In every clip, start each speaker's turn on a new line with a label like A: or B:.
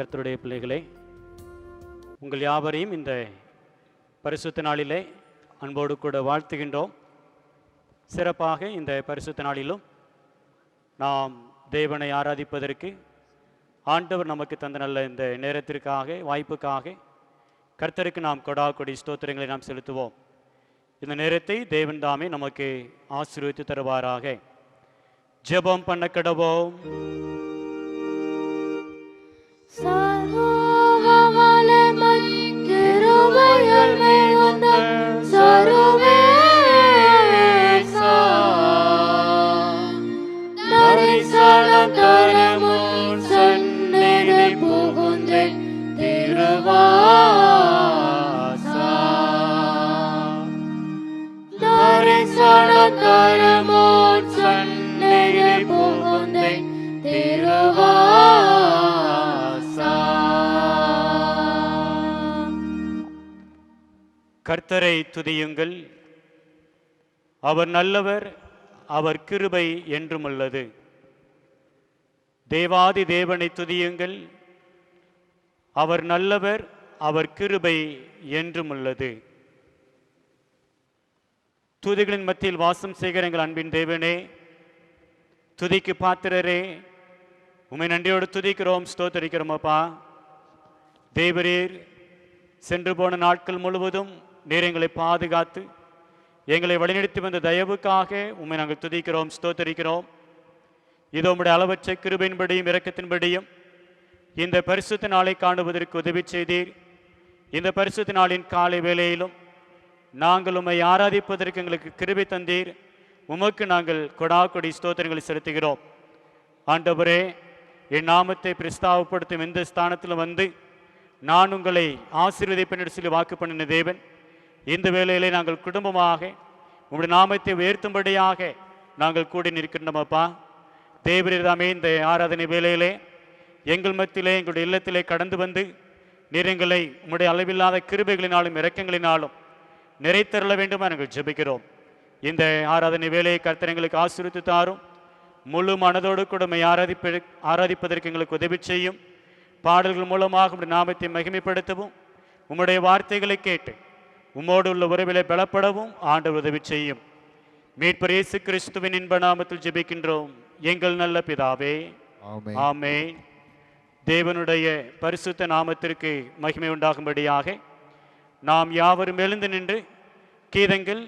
A: கர்த்தருடைய பிள்ளைகளே, உங்கள் யாவரையும் இந்த பரிசுத்த நாளிலே அன்போடு கூட வாழ்த்துகின்றோம். சிறப்பாக இந்த பரிசுத்த நாளிலும் நாம் தேவனை ஆராதிப்பதற்கு ஆண்டவர் நமக்கு தந்த நல்ல இந்த நேரத்திற்காக, வாய்ப்புக்காக கர்த்தருக்கு நாம் கொடி ஸ்தோத்திரங்களை நாம் செலுத்துவோம். இந்த நேரத்தை தேவன் தாமே நமக்கு ஆசீர்வதித்து தருவாராக. ஜெபம் பண்ண கடவோம். கர்த்தரை துதியுங்கள், அவர் நல்லவர், அவர் கிருபை என்றும் உள்ளது. தேவாதி தேவனை துதியுங்கள், அவர் நல்லவர், அவர் கிருபை என்றும் உள்ளது. துதிகளின் மத்தியில் வாசம் செய்கிற எங்கள் அன்பின் தேவனே, துதிக்கு பாத்திரரே, உம்மை நன்றியோடு துதிக்கிறோம், ஸ்தோத்தரிக்கிறோம். அப்பா தேவரீர், சென்று போன நாட்கள் முழுவதும் நீர் எங்களை பாதுகாத்து எங்களை வழிநடத்தி வந்த தயவுக்காக உம்மை நாங்கள் துதிக்கிறோம், ஸ்தோத்தரிக்கிறோம். இதோ உம்முடைய அளவற்ற கிருபையின்படியும் இரக்கத்தின்படியும் இந்த பரிசுத்த நாளை காணுவதற்கு உதவி செய்தீர். இந்த பரிசுத்த நாளின் காலை வேளையிலும் நாங்கள் உம்மை ஆராதிப்பதற்கு எங்களுக்கு கிருபை தந்தீர். உமக்கு நாங்கள் கொடி ஸ்தோத்திரங்களை செலுத்துகிறோம். ஆண்டவரே, என் நாமத்தை பிரஸ்தாவப்படுத்தும் எந்த ஸ்தானத்தில் வந்து நான் உங்களை ஆசீர்வதிப்பேன் என்று சொல்லி வாக்கு பண்ணின தேவன், இந்த வேளையிலே நாங்கள் குடும்பமாக உங்களுடைய நாமத்தை உயர்த்தும்படியாக நாங்கள் கூடி நிற்கின்றோம். அப்பா தேவரீர்தாமே, இந்த ஆராதனை வேளையிலே எங்கள் மத்தியிலே, எங்களுடைய இல்லத்திலே கடந்து வந்து நீர் எங்களை உங்களுடைய அளவில்லாத கிருபைகளினாலும் இரக்கங்களினாலும் நிறைத்தருள வேண்டுமா நாங்கள் ஜெபிக்கிறோம். இந்த ஆராதனை வேலையை கர்த்தர் எங்களுக்கு ஆசீர்வதித்து தாரும். முழு மனதோடு கூட ஆராதிப்பதற்கு எங்களுக்கு உதவி செய்யும். பாடல்கள் மூலமாக உங்களுடைய நாமத்தை மகிமைப்படுத்தவும், உம்முடைய வார்த்தைகளை கேட்டு உம்மோடு உள்ள உறவிலை பலப்படவும் ஆண்டவர் உதவி செய்யும். மீட்பர் இயேசு கிறிஸ்துவின் இன்ப நாமத்தில் ஜெபிக்கின்றோம் எங்கள் நல்ல பிதாவே, ஆமென். தேவனுடைய பரிசுத்த நாமத்திற்கு மகிமை உண்டாகும்படியாக நாம் யாவரும் எழுந்து நின்று கீதங்கள்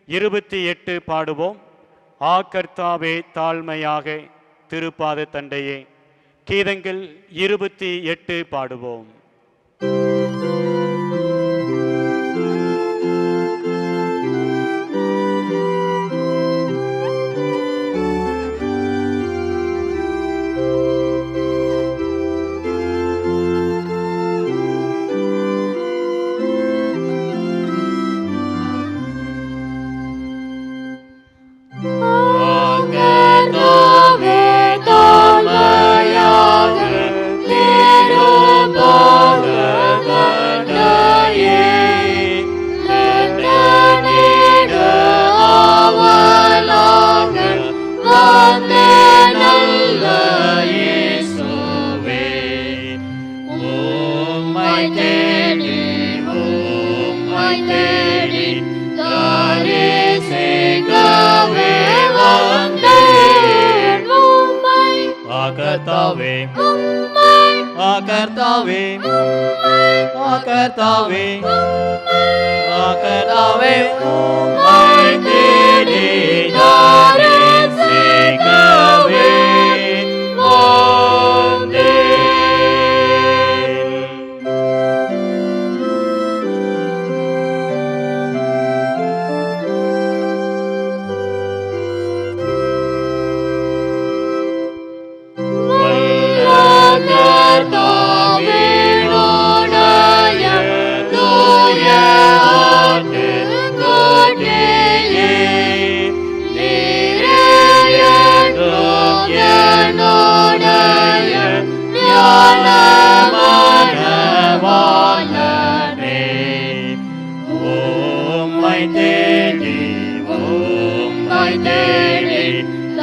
A: 28 பாடுவோம். ஆ கர்த்தாவே தாழ்மையாக திருப்பாத தண்டையே. கீதங்கள் 28 பாடுவோம்.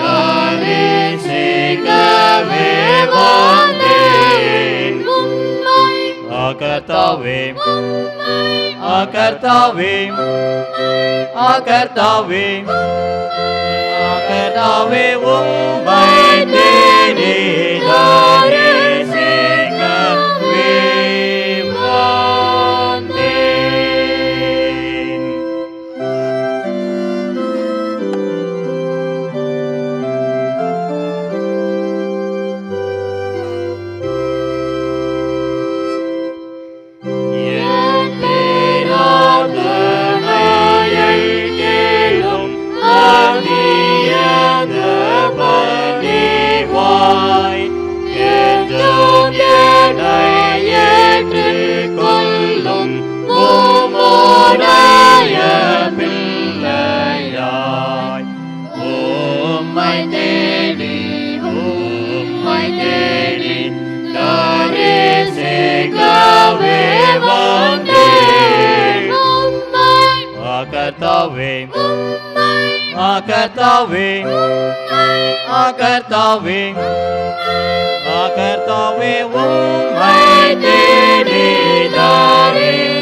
B: Dare se cave vanden கர்த்தாவே கர்த்தாவே கர்த்தாவே கர்த்தாவே உம்மை தேடி தரிசிக்கவே வந்தேன். என் பேராதனையை கேளும் அதியத பணிவாய் என்றும் என்னை ஏற்றுக்கொள்ளும் உம்முடைய பிள்ளையாய் உம்மை தேடி தரிசிக்கவே வந்தேன். கர்த்தாவே கர்த்தாவே கர்த்தாவே கர்த்தாவே உம்மை தேடி தரிசிக்கவே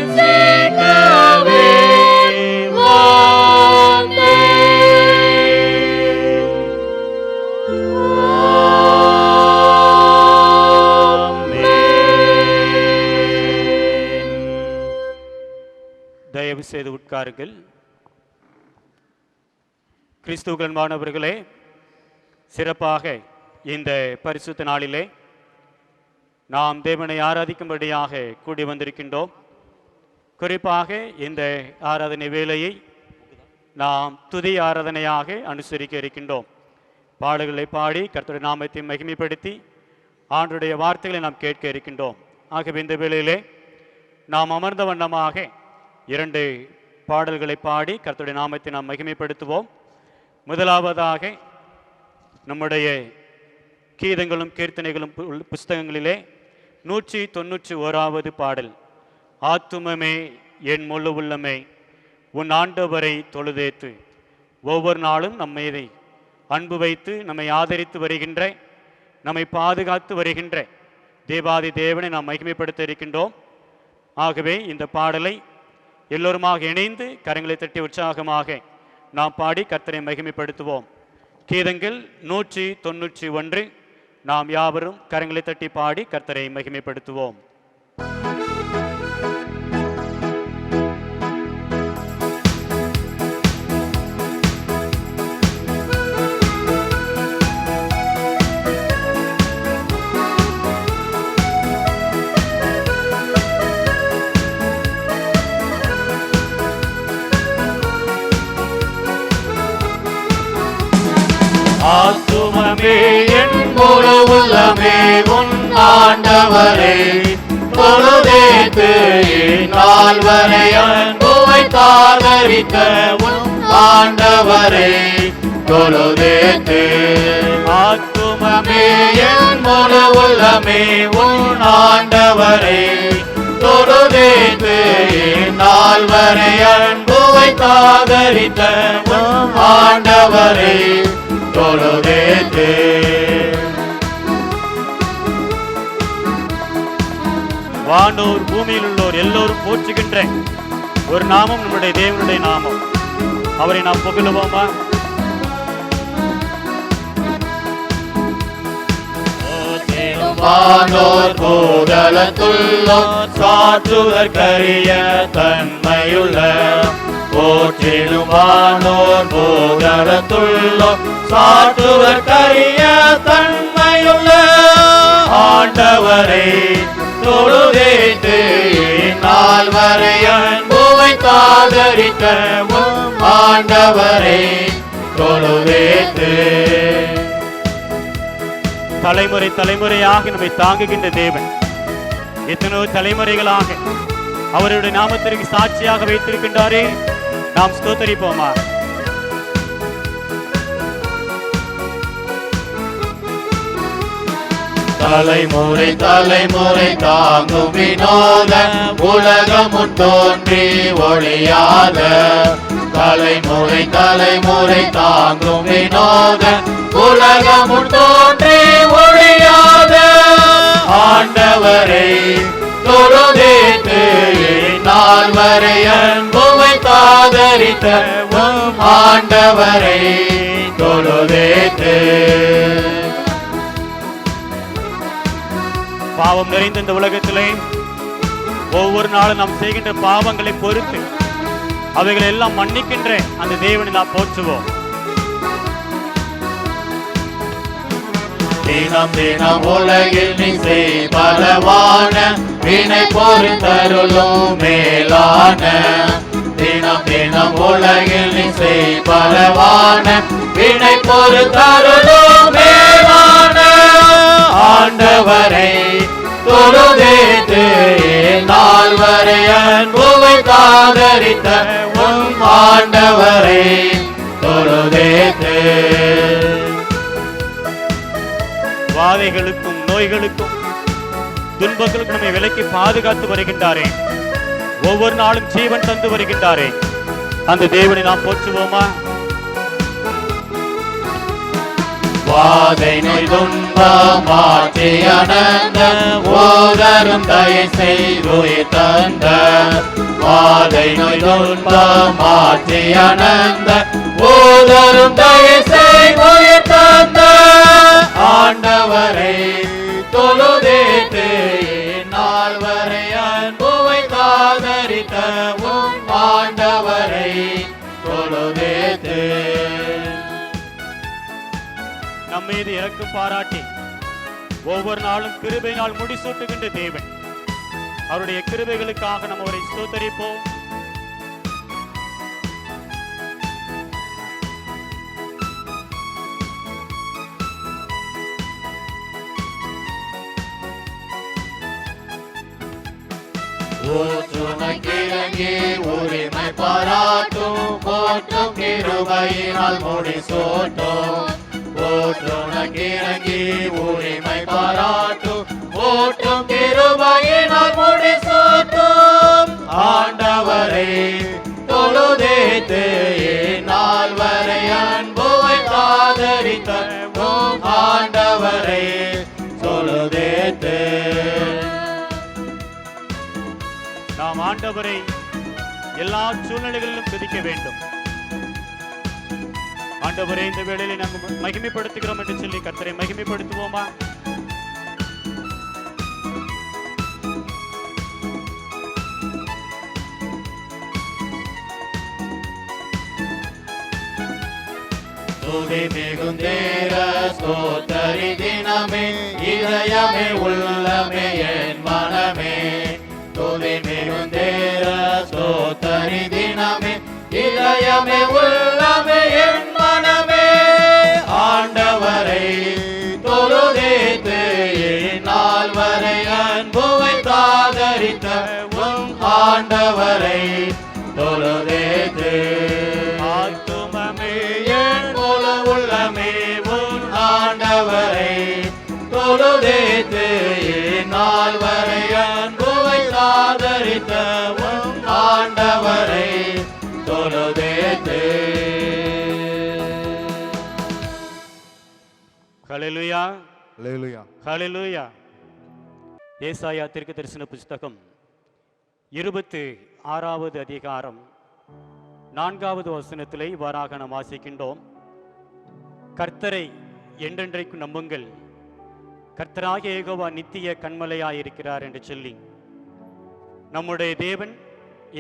A: தயவு செய்து உட்காருங்கள். கிறிஸ்துவுக்குள் மாணவர்களே, சிறப்பாக இந்த பரிசுத்த நாளிலே நாம் தேவனை ஆராதிக்கும்படியாக கூடி வந்திருக்கின்றோம். குறிப்பாக இந்த ஆராதனை வேளையை நாம் துதி ஆராதனையாக அனுசரிக்க இருக்கின்றோம். பாடல்களை பாடி கர்த்தருடைய நாமத்தை மகிமைப்படுத்தி ஆண்டவருடைய வார்த்தைகளை நாம் கேட்க இருக்கின்றோம். ஆகவே இந்த வேளையிலே நாம் அமர்ந்த வண்ணமாக 2 பாடல்களை பாடி கர்த்தருடைய நாமத்தை நாம் மகிமைப்படுத்துவோம். முதலாவதாக நம்முடைய கீதங்களும் கீர்த்தனைகளும் புஸ்தகங்களிலே 191வது பாடல், ஆத்துமமே என் முழு உள்ளமே உன் ஆண்டவரை தொழுதேத்து. ஒவ்வொரு நாளும் நம்மை அன்பு வைத்து நம்மை ஆதரித்து வருகின்ற, நம்மை பாதுகாத்து வருகின்ற தேவாதி தேவனை நாம் மகிமைப்படுத்த இருக்கின்றோம். ஆகவே இந்த பாடலை எல்லோருமாக இணைந்து கரங்களை தட்டி உற்சாகமாக நாம் பாடி கர்த்தரை மகிமைப்படுத்துவோம். கீதங்கள் 191. நாம் யாவரும் கரங்களை தட்டி பாடி கர்த்தரை மகிமைப்படுத்துவோம்.
B: ஆத்துமமே என் முழு உள்ளமே உன் ஆண்டவரை தொழுதேத்து. இந்நாள் வரை அன்புவை தாதரித்த உன் ஆண்டவரை தொழுதேத்து. ஆத்துமமே என் முழு உள்ளமே உன் ஆண்டவரை தொழுதேத்து. இந்நாள் வரை அன்புவை தாதரித்த உன் ஆண்டவரை தொழுதேத்து.
A: வானோர் பூமியில் உள்ளோர் எல்லோரும் போற்றுகின்ற ஒரு நாமம் நம்முடைய தேவனுடைய நாமம். அவரை நாம் புகழுவோமா?
B: வானோர் போதலத்துள்ளோர் சாற்றுதற்கரிய தன்மையுள்ள போற்றிடும் வானோர் போதலத்துள்ளோர் சாற்றுதற்கரிய தன்மையுள்ள ஆண்டவரை தொழுதேத்து. நாள் வரை அன்புவை தாதரித்த ஆண்டவரை தொழுதேத்து.
A: தலைமுறை தலைமுறையாக நம்மை தாங்குகின்ற தேவன் எத்தனையோ தலைமுறைகளாக அவருடைய நாமத்திற்கு சாட்சியாக வைத்திருக்கின்றாரே, நாம் ஸ்தோத்தரிப்போமா?
B: தலைமுறை தலைமுறை தாங்கும் வினோத உலகமுன் தோன்றி ஒழியாத. தலைமுறை தலைமுறை தாங்கும் வினோத உலகமுன் தோன்றி ஒழியாத ஆண்டவரை தொழுதே வரை அன்புமை தாதரித்த உம் ஆண்டவரை தொழுதேத்து.
A: பாவம் நிறைந்த இந்த உலகத்திலே ஒவ்வொரு நாளும் நாம் செய்கின்ற பாவங்களை பொறுத்து அவைகளை எல்லாம் மன்னிக்கின்ற அந்த தேவனை நாம் போற்றுவோம்.
B: தினம் தினம் உலகில் நீ செய் பலவான வினை பொறுத்தருளும் மேலான. தினம் தினம் உலகில் நீ செய் பலவான வினை பொறுத்தருளும் மேலான. ஆண்டவரை தொழுதேத்து நாள் வரை அன்புமை தாதரித்த உம் ஆண்டவரை தொழுதேத்து.
A: வாதைகளுக்கும் நோய்களுக்கும் துன்பங்களுக்கும் நம்மை விலக்கி பாதுகாத்து வருகின்றாரே, ஒவ்வொரு நாளும் ஜீவன் தந்து வருகின்றாரே, அந்த தேவனை நாம் போற்றுவோமா?
B: வாதை நோய் துன்பம் மாற்றி அனந்த ஓதரும் தயை செய்துயிர் தந்த. வாதை நோய் துன்பம் மாற்றி அனந்த ஓதரும் தயை செய்துயிர் தந்த. ஆண்டவரை தொழுதேத்து நாள் வரை அன்புமை தாதரித்த உம் ஆண்டவரை தொழுதேத்து.
A: நம் மீது இரக்கம் பாராட்டி ஒவ்வொரு நாளும் கிருபையினால் முடிசூட்டுகின்ற தேவன், அவருடைய கிருபைகளுக்காக நம்ம அவரை ஸ்தோத்தரிப்போம்.
B: ஊற்றுனக்கிறங்கி உரிமை பாராட்டும் போற்றும் கிருபையினால் முடிசூட்டும். ஊற்றுனக்கிறங்கி உரிமை பாராட்டும் போற்றும் கிருபையினால் முடிசூட்டும். ஆண்டவரை தொழுதேத்து நாள் வரை அன்புமை தாதரித்த உம் ஆண்டவரை தொழுதேத்து.
A: நாம் ஆண்டவரை எல்லா சூழ்நிலைகளிலும் துதிக்க வேண்டும். ஆண்டவரை இந்த வேளையிலே நாம் மகிமைப்படுத்துகிறோம் என்று சொல்லி கர்த்தரை மகிமைப்படுத்துவோமா?
B: துதி மிகுந்தேர ஸ்தோத்தரி தினமே இதயமே உள்ளமே என் மனமே. துதி மிகுந்தேர ஸ்தோத்தரி தினமே இதயமே உள்ளமே என் மனமே. ஆண்டவரை தொழுதேத்து நாள் வரை அன்புமை தாதரித்த உம் ஆண்டவரை தொழுதேத்து. ஆத்துமமே என் முழு உள்ளமே உன் ஆண்டவரை தொழுதேத்து நாள் வரை அன்புமை தாதரித்த உம் ஆண்டவரை தொழுதேத்து.
A: ஹல்லேலூயா,
C: அல்லேலூயா.
A: ஹல்லேலூயா. ஏசாயா தீர்க்கதரிசன புஸ்தகம் 26வது அதிகாரம் 4வது வசனத்திலே இவ்வாறாக நாம் வாசிக்கின்றோம். கர்த்தரை என்றென்றைக்கும் நம்புங்கள், கர்த்தராகிய யெகோவா நித்திய கன்மலையாயிருக்கிறார் என்று சொல்லி நம்முடைய தேவன்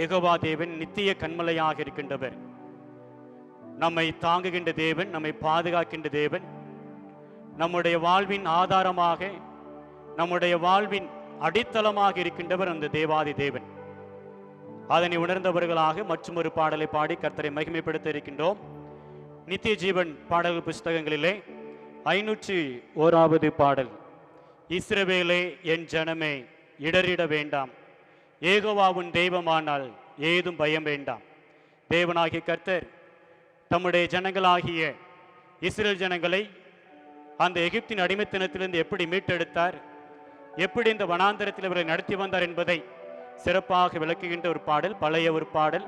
A: யெகோவா தேவன் நித்திய கன்மலையாக இருக்கின்றவர். நம்மை தாங்குகின்ற தேவன், நம்மை பாதுகாக்கின்ற தேவன், நம்முடைய வாழ்வின் ஆதாரமாக, நம்முடைய வாழ்வின் அடித்தளமாக இருக்கின்றவர் அந்த தேவாதி தேவன். அதனை உணர்ந்தவர்களாக மற்றும் ஒரு பாடலை பாடி கர்த்தரை மகிமைப்படுத்த இருக்கின்றோம். நித்திய ஜீவன் பாடல் புஸ்தகங்களிலே 501வது பாடல். இஸ்ரவேலே என் ஜனமே இடறிட வேண்டாம், யெகோவா உன் தெய்வமானால் ஏதும் பயம் வேண்டாம். தேவனாகிய கர்த்தர் தம்முடைய ஜனங்களாகிய இஸ்ரேல் ஜனங்களை அந்த எகிப்தின் அடிமைத்தனத்திலிருந்து எப்படி மீட்டெடுத்தார், எப்படி இந்த வனாந்தரத்தில் இவரை நடத்தி வந்தார் என்பதை சிறப்பாக விளக்குகின்ற ஒரு பாடல், பழைய ஒரு பாடல்.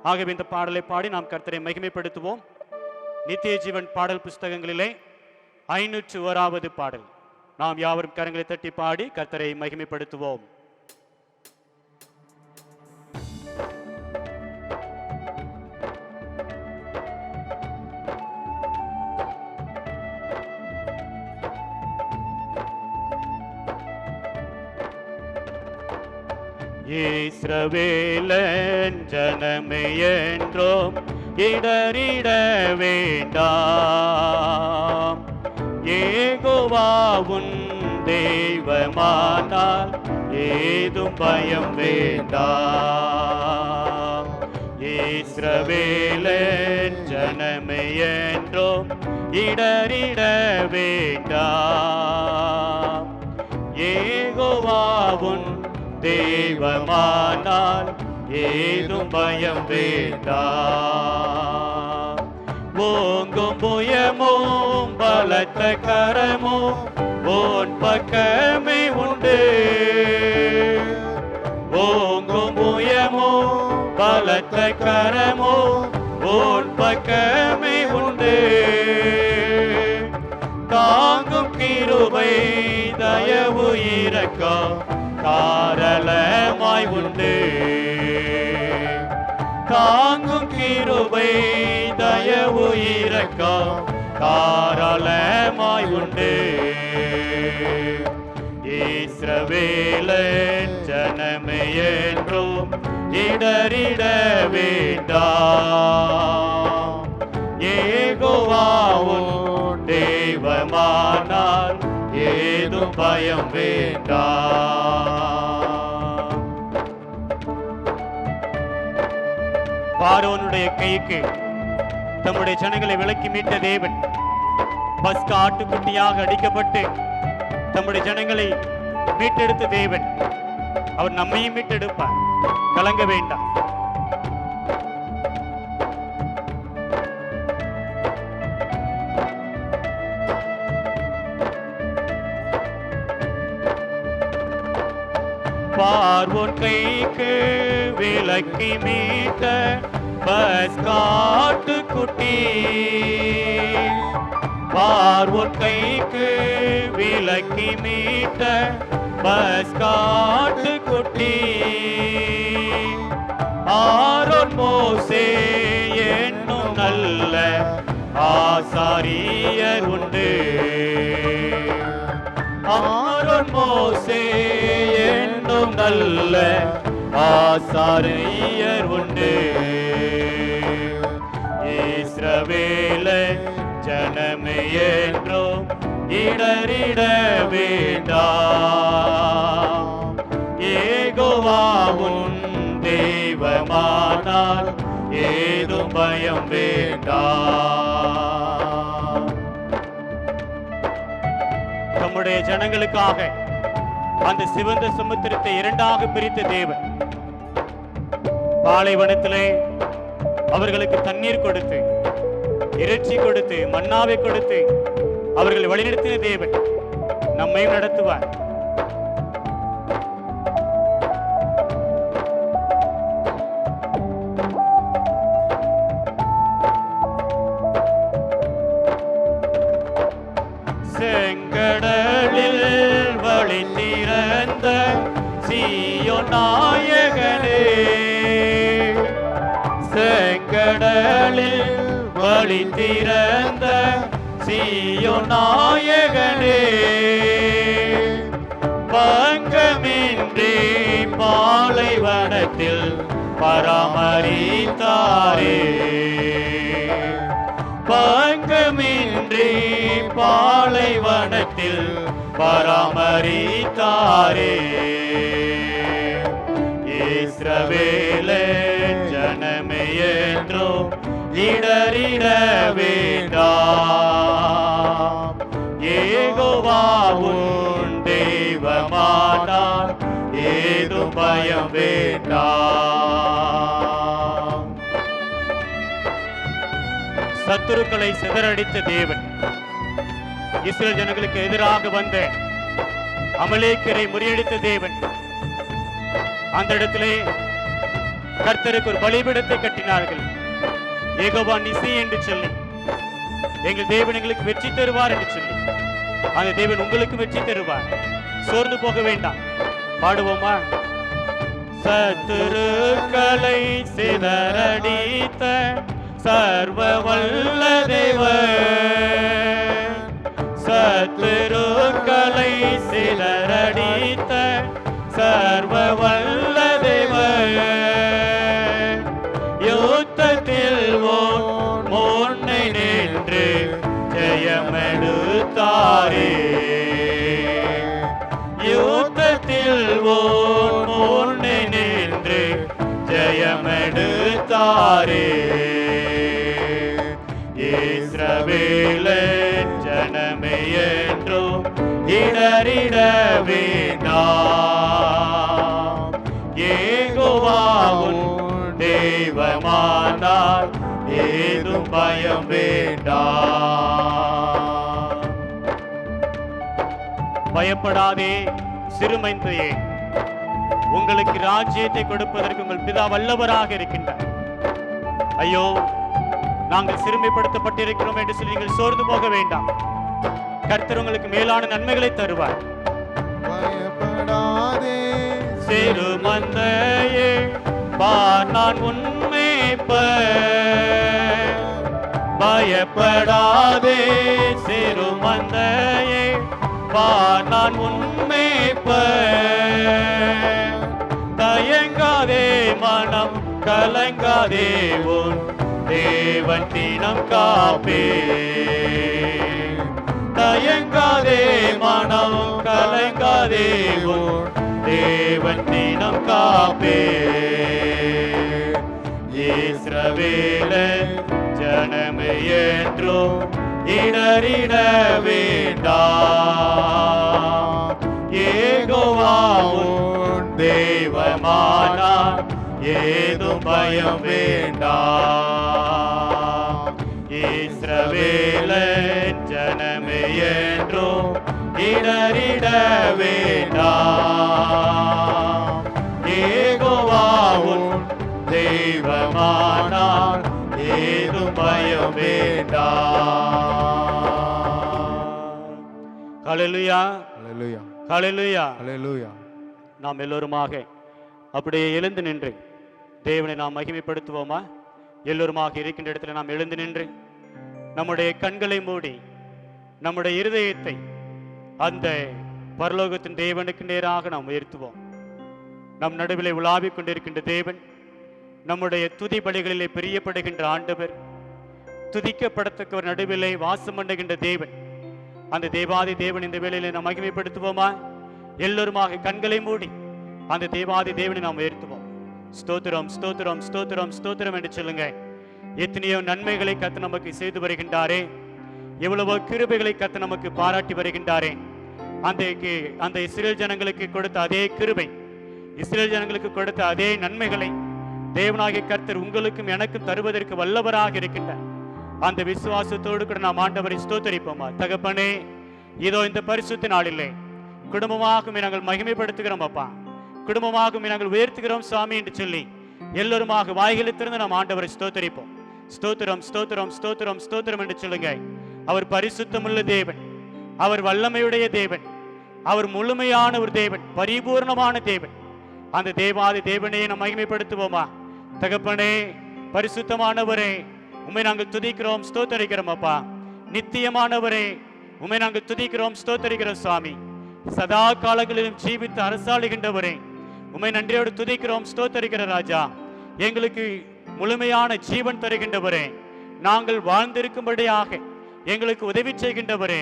A: ஆகவே இந்த பாடலை பாடி நாம் கர்த்தரை மகிமைப்படுத்துவோம். நித்திய ஜீவன் பாடல் புஸ்தகங்களிலே 501வது பாடல். நாம் யாவரும் கரங்களை தட்டி பாடி கர்த்தரை மகிமைப்படுத்துவோம். இஸ்ரவேலன் ஜனமே என்றும் இடறிட வேண்டாம். யெகோவா உன் தெய்வமானால் ஏதும் பயம் வேண்டாம். இஸ்ரவேலன் ஜனமே என்றும் இடறிட வேண்டாம். யெகோவா உன் தெய்வமானால் ஏதும் பயம் வேண்டாம். ஓங்கும் புயமும் பலத்த கரமும் உன் பக்கமே உண்டு. ஓங்கும் புயமும் பலத்த கரமும் உன் பக்கமே உண்டு. தாங்கும் கிருபை தயவு இரக்கம் தாராளமாய் உண்டு. தாங்கும் கிருபை தயவு இரக்கம் தாராளமாய் உண்டு. இஸ்ரவேலன் ஜனமே என்றும் இடறிட வேண்டாம். யெகோவா உன் தெய்வமானால் ஏதும் பயம் வேண்டாம். பார்வோனுடைய கைக்கு தம்முடைய ஜனங்களை விலக்கி மீட்ட தேவன் பஸ்கா ஆட்டுக்குட்டியாக அடிக்கப்பட்டு தம்முடைய ஜனங்களை மீட்டெடுத்த தேவன் அவர் நம்மையும் மீட்டெடுப்பார். கலங்க வேண்டாம். பார்வோன் கைக்கு விலக்கி மீட்ட பஸ்கா ஆட்டுக்குட்டி. பார்வோன் கைக்கு விலக்கி மீட்ட பஸ்கா ஆட்டுக்குட்டி. ஆரோன் மோசே என்னும் நல்ல ஆசாரியர் உண்டு. ஆரோன் மோசே என்னும் நல்ல ஆசாரியர் உண்டு. இஸ்ரவேலன் ஜனமே என்றும் இடறிட வேண்டாம். யெகோவா உன் தெய்வமானால் ஏதும் பயம் வேண்டாம். தம்முடைய ஜனங்களுக்காக அந்த சிவந்த சமுத்திரத்தை இரண்டாக பிரித்த தேவன் பாலைவனத்திலே அவர்களுக்கு தண்ணீர் கொடுத்து இறைச்சி கொடுத்து மன்னாவை கொடுத்து அவர்களை வழிநடத்தின தேவன் நம்மையும் நடத்துவார். செங்கடலில் வழி திறந்த சீயோன் நாயகனே. செங்கடலில் வழி திறந்த சீயோன் நாயகனே. பங்கமின்றி பாலைவனத்தில் பராமரித்தாரே. பங்கமின்றி பாலைவனத்தில் பராமரித்தாரே. இஸ்ரவேலன் ஜனமே என்றும் இடறிட வேண்டாம். யெகோவா உன் தெய்வமானால் ஏதும் பயம் வேண்டாம். சத்துருக்களை சிதறடித்த தேவன் இஸ்ரவேல் ஜனங்களுக்கு எதிராக வந்த அமலேக்கரை முறியடித்த தேவன் அந்த இடத்திலே கர்த்தருக்கு ஒரு பலிபீடத்தை கட்டினார்கள். யெகோவா நிசி என்று சொல்லி, எங்கள் தேவன் எங்களுக்கு வெற்றி தருவார் என்று சொல்லி, அந்த தேவன் உங்களுக்கு வெற்றி தருவார். சோர்ந்து போக வேண்டாம். பாடுவோமா? சத்துருக்களை சிதறடித்த சர்வ வல்ல தேவன், சத்துருக்களை சிதறடித்த சர்வ வல்ல ஜெயமெடுத்தாரே. யுத்தத்தில் ஓர் முன்னே நின்று ஜெயமெடுத்தாரே. இஸ்ரவேலின் ஜனமே என்றும் இடறிட வேண்டாம். யெகோவாவுன் தெய்வமானார் ஏதும் பயம் வேண்டாம். பயப்படாதே சிறுமைந்தையே, உங்களுக்கு ராஜ்யத்தை கொடுப்பதற்கு உங்கள் பிதா வல்லவராக இருக்கின்றார். ஐயோ, நாங்கள் சிறுமைப்படுத்தப்பட்டிருக்கிறோம் என்று சொல்லி நீங்கள் சோர்ந்து போக வேண்டாம். கர்த்தர் உங்களுக்கு மேலான நன்மைகளை தருவார்.
B: பயப்படாதே
A: சிறுமந்தையே, பார் நான் உன்னை பயப்படாதே சிறுமந்தையே, பார் நான் உன்னை தயங்காதே மனம் கலங்காதே, உன் தேவன் தினம் காப்பே. தயங்காதே மனம் கலங்காதே, உன் தேவன் தினம் காப்பே. இஸ்ரவேலின் ஜனமே என்றும் இடறிட வேண்டாம். யெகோவாவுன் தெய்வமானார் ஏதும் பயம் வேண்டாம். இஸ்ரவேலின் ஜனமே என்றும் இடறிட வேண்டாம். யெகோவாவுன் தெய்வமானார் ஏதும் பயம் வேண்டாம். ஹல்லேலூயா,
B: ஹல்லேலூயா,
A: ஹல்லேலூயா,
B: ஹல்லேலூயா.
A: நாம் எல்லோருமாக அப்படியே எழுந்து நின்று தேவனை நாம் மகிமைப்படுத்துவோமா? எல்லோருமாக இருக்கின்ற இடத்துல நாம் எழுந்து நின்று நம்முடைய கண்களை மூடி நம்முடைய இருதயத்தை அந்த பரலோகத்தின் தேவனுக்கு நேராக நாம் உயர்த்துவோம். நம் நடுவிலே உலாவிக் கொண்டிருக்கின்ற தேவன், நம்முடைய துதி பலிகளிலே பிரியப்படுகின்ற ஆண்டவர், துதிக்கப்படத்தக்கவர் நடுவிலே வாசம் பண்ணுகின்ற தேவன், அந்த தேவாதி தேவன் இந்த வேளையிலே நாம் மகிமைப்படுத்துவோமா? எல்லோருமாக கண்களை மூடி அந்த தேவாதி தேவனை நாம் உயர்த்துவோம். ஸ்தோத்திரம், ஸ்தோத்திரம், ஸ்தோத்திரம், ஸ்தோத்திரம் என்று சொல்லுங்க. எத்தனையோ நன்மைகளை கர்த்தர் நமக்கு செய்து வருகின்றாரே, எவ்வளவோ கிருபைகளை கர்த்தர் நமக்கு பாராட்டி வருகின்றாரே. அந்த இஸ்ரேல் ஜனங்களுக்கு கொடுத்த அதே கிருபை, இஸ்ரேல் ஜனங்களுக்கு கொடுத்த அதே நன்மைகளை தேவனாகிய கர்த்தர் உங்களுக்கும் எனக்கும் தருவதற்கு வல்லவராக இருக்கின்றார். அந்த விசுவாசத்தோடு கூட நாம் ஆண்டவரை ஸ்தோத்தரிப்போமா? தகப்பனே, இதோ இந்த பரிசுத்த நாளிலே குடும்பமாகவும் நாங்கள் மகிமைப்படுத்துகிறோம் அப்பா, குடும்பமாகவும் நாங்கள் உயர்த்துகிறோம் சுவாமி என்று சொல்லி எல்லோருமாக வாய்களிலிருந்து நாம் ஆண்டவரை ஸ்தோத்தரிப்போம். ஸ்தோத்திரம், ஸ்தோத்திரம், ஸ்தோத்திரம், ஸ்தோத்திரம் என்று சொல்லுங்க. அவர் பரிசுத்தமுள்ள தேவன், அவர் வல்லமையுடைய தேவன், அவர் முழுமையான ஒரு தேவன், பரிபூர்ணமான தேவன். அந்த தேவாதி தேவனையை நாம் மகிமைப்படுத்துவோமா? தகப்பனே, பரிசுத்தமானவரே, உம்மை நாங்கள் துதிக்கிறோம், ஸ்தோத்தரிக்கிறோம் அப்பா. நித்தியமானவரே, உம்மை நாங்கள் துதிக்கிறோம், ஸ்தோத்தரிக்கிறோம் சுவாமி. சதா காலங்களிலும் ஜீவித்து அரசாளுகின்றவரே, உம்மை நன்றியோடு துதிக்கிறோம், ஸ்தோத்தரிக்கிற ராஜா. எங்களுக்கு முழுமையான ஜீவன் தருகின்றவரே, நாங்கள் வாழ்ந்திருக்கும்படியாக எங்களுக்கு உதவி செய்கின்றவரே,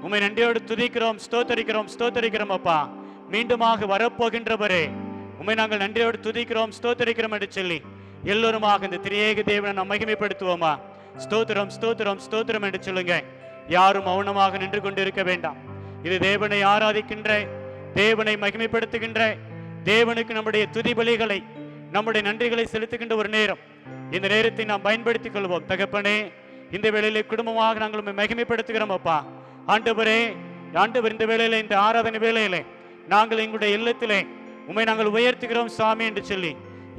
A: உம்மை நன்றியோடு துதிக்கிறோம், ஸ்தோத்தரிக்கிறோம், ஸ்தோத்தரிக்கிறோம் அப்பா. மீண்டுமாக வரப்போகின்றவரே, உம்மை நாங்கள் நன்றியோடு துதிக்கிறோம், ஸ்தோத்தரிக்கிறோம் என்று சொல்லி எல்லோருமாக இந்த திரியேக தேவனை நாம் மகிமைப்படுத்துவோமா? ஸ்தோத்திரம், ஸ்தோத்திரம், ஸ்தோத்திரம் என்று சொல்லுங்க. யாரும் மௌனமாக நின்று கொண்டிருக்க வேண்டாம். இது தேவனை ஆராதிக்கின்ற, தேவனை மகிமைப்படுத்துகின்ற, தேவனுக்கு நம்முடைய துதி பலிகளை, நம்முடைய நன்றிகளை செலுத்துகின்ற ஒரு நேரம். இந்த நேரத்தை நாம் பயன்படுத்திக் கொள்வோம். தகப்பனே, இந்த வேளையிலே குடும்பமாக நாங்கள் உம்மை மகிமைப்படுத்துகிறோம் அப்பா. ஆண்டவரே, ஆண்டவர், இந்த வேளையிலே, இந்த ஆராதனை வேளையிலே நாங்கள் எங்களுடைய இல்லத்திலே உம்மை நாங்கள் உயர்த்துகிறோம் சாமி என்று சொல்லி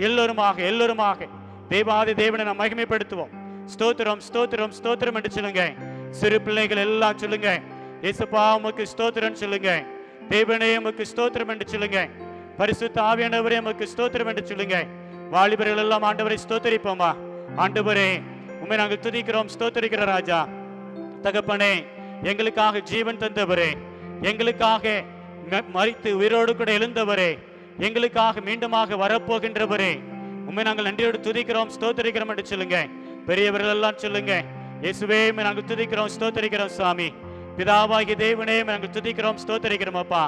A: எல்லோருமாக தேவாதி தேவனை நாம் மகிமைப்படுத்துவோம். ஸ்தோத்திரம், ஸ்தோத்திரம், ஸ்தோத்திரம் என்று சொல்லுங்க. சிறு பிள்ளைகள் எல்லாம் சொல்லுங்க, இயேசுப்பா உமக்கு ஸ்தோத்திரம் சொல்லுங்க. தேவனே உமக்கு ஸ்தோத்திரம் என்று சொல்லுங்க. பரிசுத்த ஆவியானவரே உமக்கு ஸ்தோத்திரம் என்று சொல்லுங்க. வாலிபர்கள் எல்லாம் ஆண்டவரை ஸ்தோத்தரிப்போமா? ஆண்டவரே, உம்மை நாங்கள் துதிக்கிறோம், ஸ்தோத்தரிக்கிற ராஜா. தகப்பனே, எங்களுக்காக ஜீவன் தந்தவரே, எங்களுக்காக மரித்து உயிரோடு கூட எழுந்தவரே, எங்களுக்காக மீண்டுமாக வரப்போகின்றவரே, உம்மை நாங்கள் நன்றியோடு துதிக்கிறோம், ஸ்தோத்தரிக்கிறோம் என்று சொல்லுங்க. பெரியவர்கள் எல்லாம் சொல்லுங்க, இயேசுவே நாங்கள் துதிக்கிறோம், ஸ்தோத்தரிக்கிறோம் சுவாமி. பிதாவாகிய தேவனே நாங்கள் துதிக்கிறோம், ஸ்தோத்தரிக்கிறோம் அப்பா.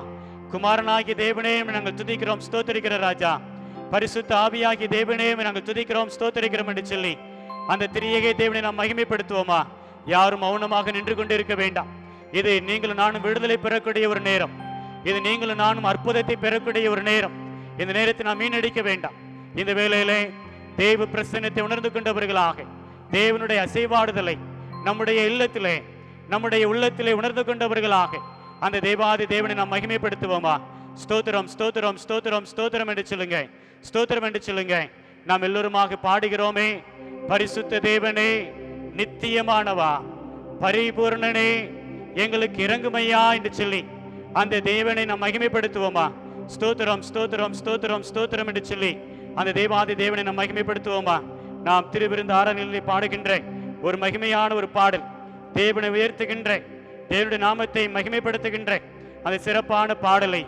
A: குமாரனாகிய தேவனே நாங்கள் துதிக்கிறோம், ஸ்தோத்தரிக்கிற ராஜா. பரிசுத்த ஆவியாகிய தேவனே நாங்கள் துதிக்கிறோம், ஸ்தோத்தரிக்கிறோம் என்று சொல்லி அந்த திரியேக தேவனை நாம் மகிமைப்படுத்துவோமா? யாரும் மௌனமாக நின்று கொண்டிருக்க வேண்டாம். இது நீங்களும் நானும் விடுதலை பெறக்கூடிய ஒரு நேரம். இது நீங்களும் நானும் அற்புதத்தை பெறக்கூடிய ஒரு நேரம். இந்த நேரத்தை நாம் மீனடிக்க வேண்டாம். இந்த வேளையிலே தேவ பிரசன்னத்தை உணர்ந்து கொண்டவர்களாக தேவனுடைய அசைவாடுதலை நம்முடைய இல்லத்திலே நம்முடைய உள்ளத்திலே உணர்ந்து கொண்டவர்களாக அந்த தேவாதி தேவனை நாம் மகிமைப்படுத்துவோமா? ஸ்தோத்திரம் ஸ்தோத்திரம் ஸ்தோத்திரம் ஸ்தோத்திரம் என்று சொல்லுங்க, ஸ்தோத்திரம் என்று சொல்லுங்க. நாம் எல்லோருமாக பாடுகிறோமே, பரிசுத்த தேவனே, நித்தியமானவா, பரிபூர்ணனே, எங்களுக்கு இறங்குமையா என்று சொல்லி அந்த தேவனை நாம் மகிமைப்படுத்துவோமா? ஸ்தோத்திரம் ஸ்தோத்திரம் ஸ்தோத்திரம் ஸ்தோத்திரம் என்று சொல்லி அந்த தேவாதி தேவனை நாம் மகிமைப்படுத்துவோமா? நாம் திருவிருந்து ஆராதனையில் பாடுகின்ற ஒரு மகிமையான ஒரு பாடல், தேவனை உயர்த்துகின்ற, தேவனுடைய நாமத்தை மகிமைப்படுத்துகின்ற அந்த சிறப்பான பாடலை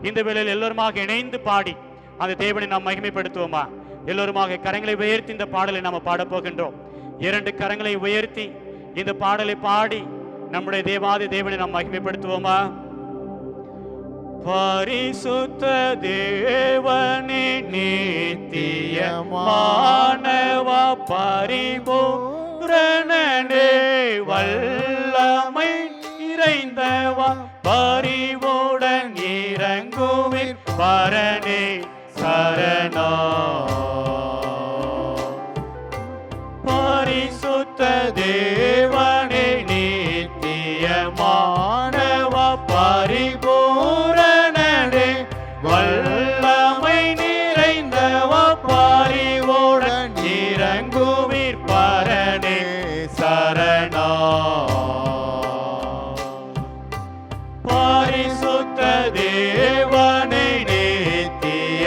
A: இந்த வேளையில் எல்லோருமாக இணைந்து பாடி அந்த தேவனை நாம் மகிமைப்படுத்துவோமா? எல்லோருமாக கரங்களை உயர்த்தி இந்த பாடலை நாம் பாடப் போகின்றோம். 2 கரங்களை உயர்த்தி இந்த பாடலை பாடி நம்முடைய தேவாதி தேவனை நாம் மகிமைப்படுத்துவோமா? பரிசுத்த தேவனே, நித்தியமானவா, பரிபூரணனே, வல்லமை நிறைந்தவா, பரிவுடன் இறங்குவிர் பரனே சரணா. பரிசுத்த தேவனே, நித்தியமானவா, பரிபூரணனே, வல்லமை நிறைந்தவா, பரிவுடன் இறங்குவிர் பரனே சரணா. பரிசுத்த தேவனே, நித்தியமானவா,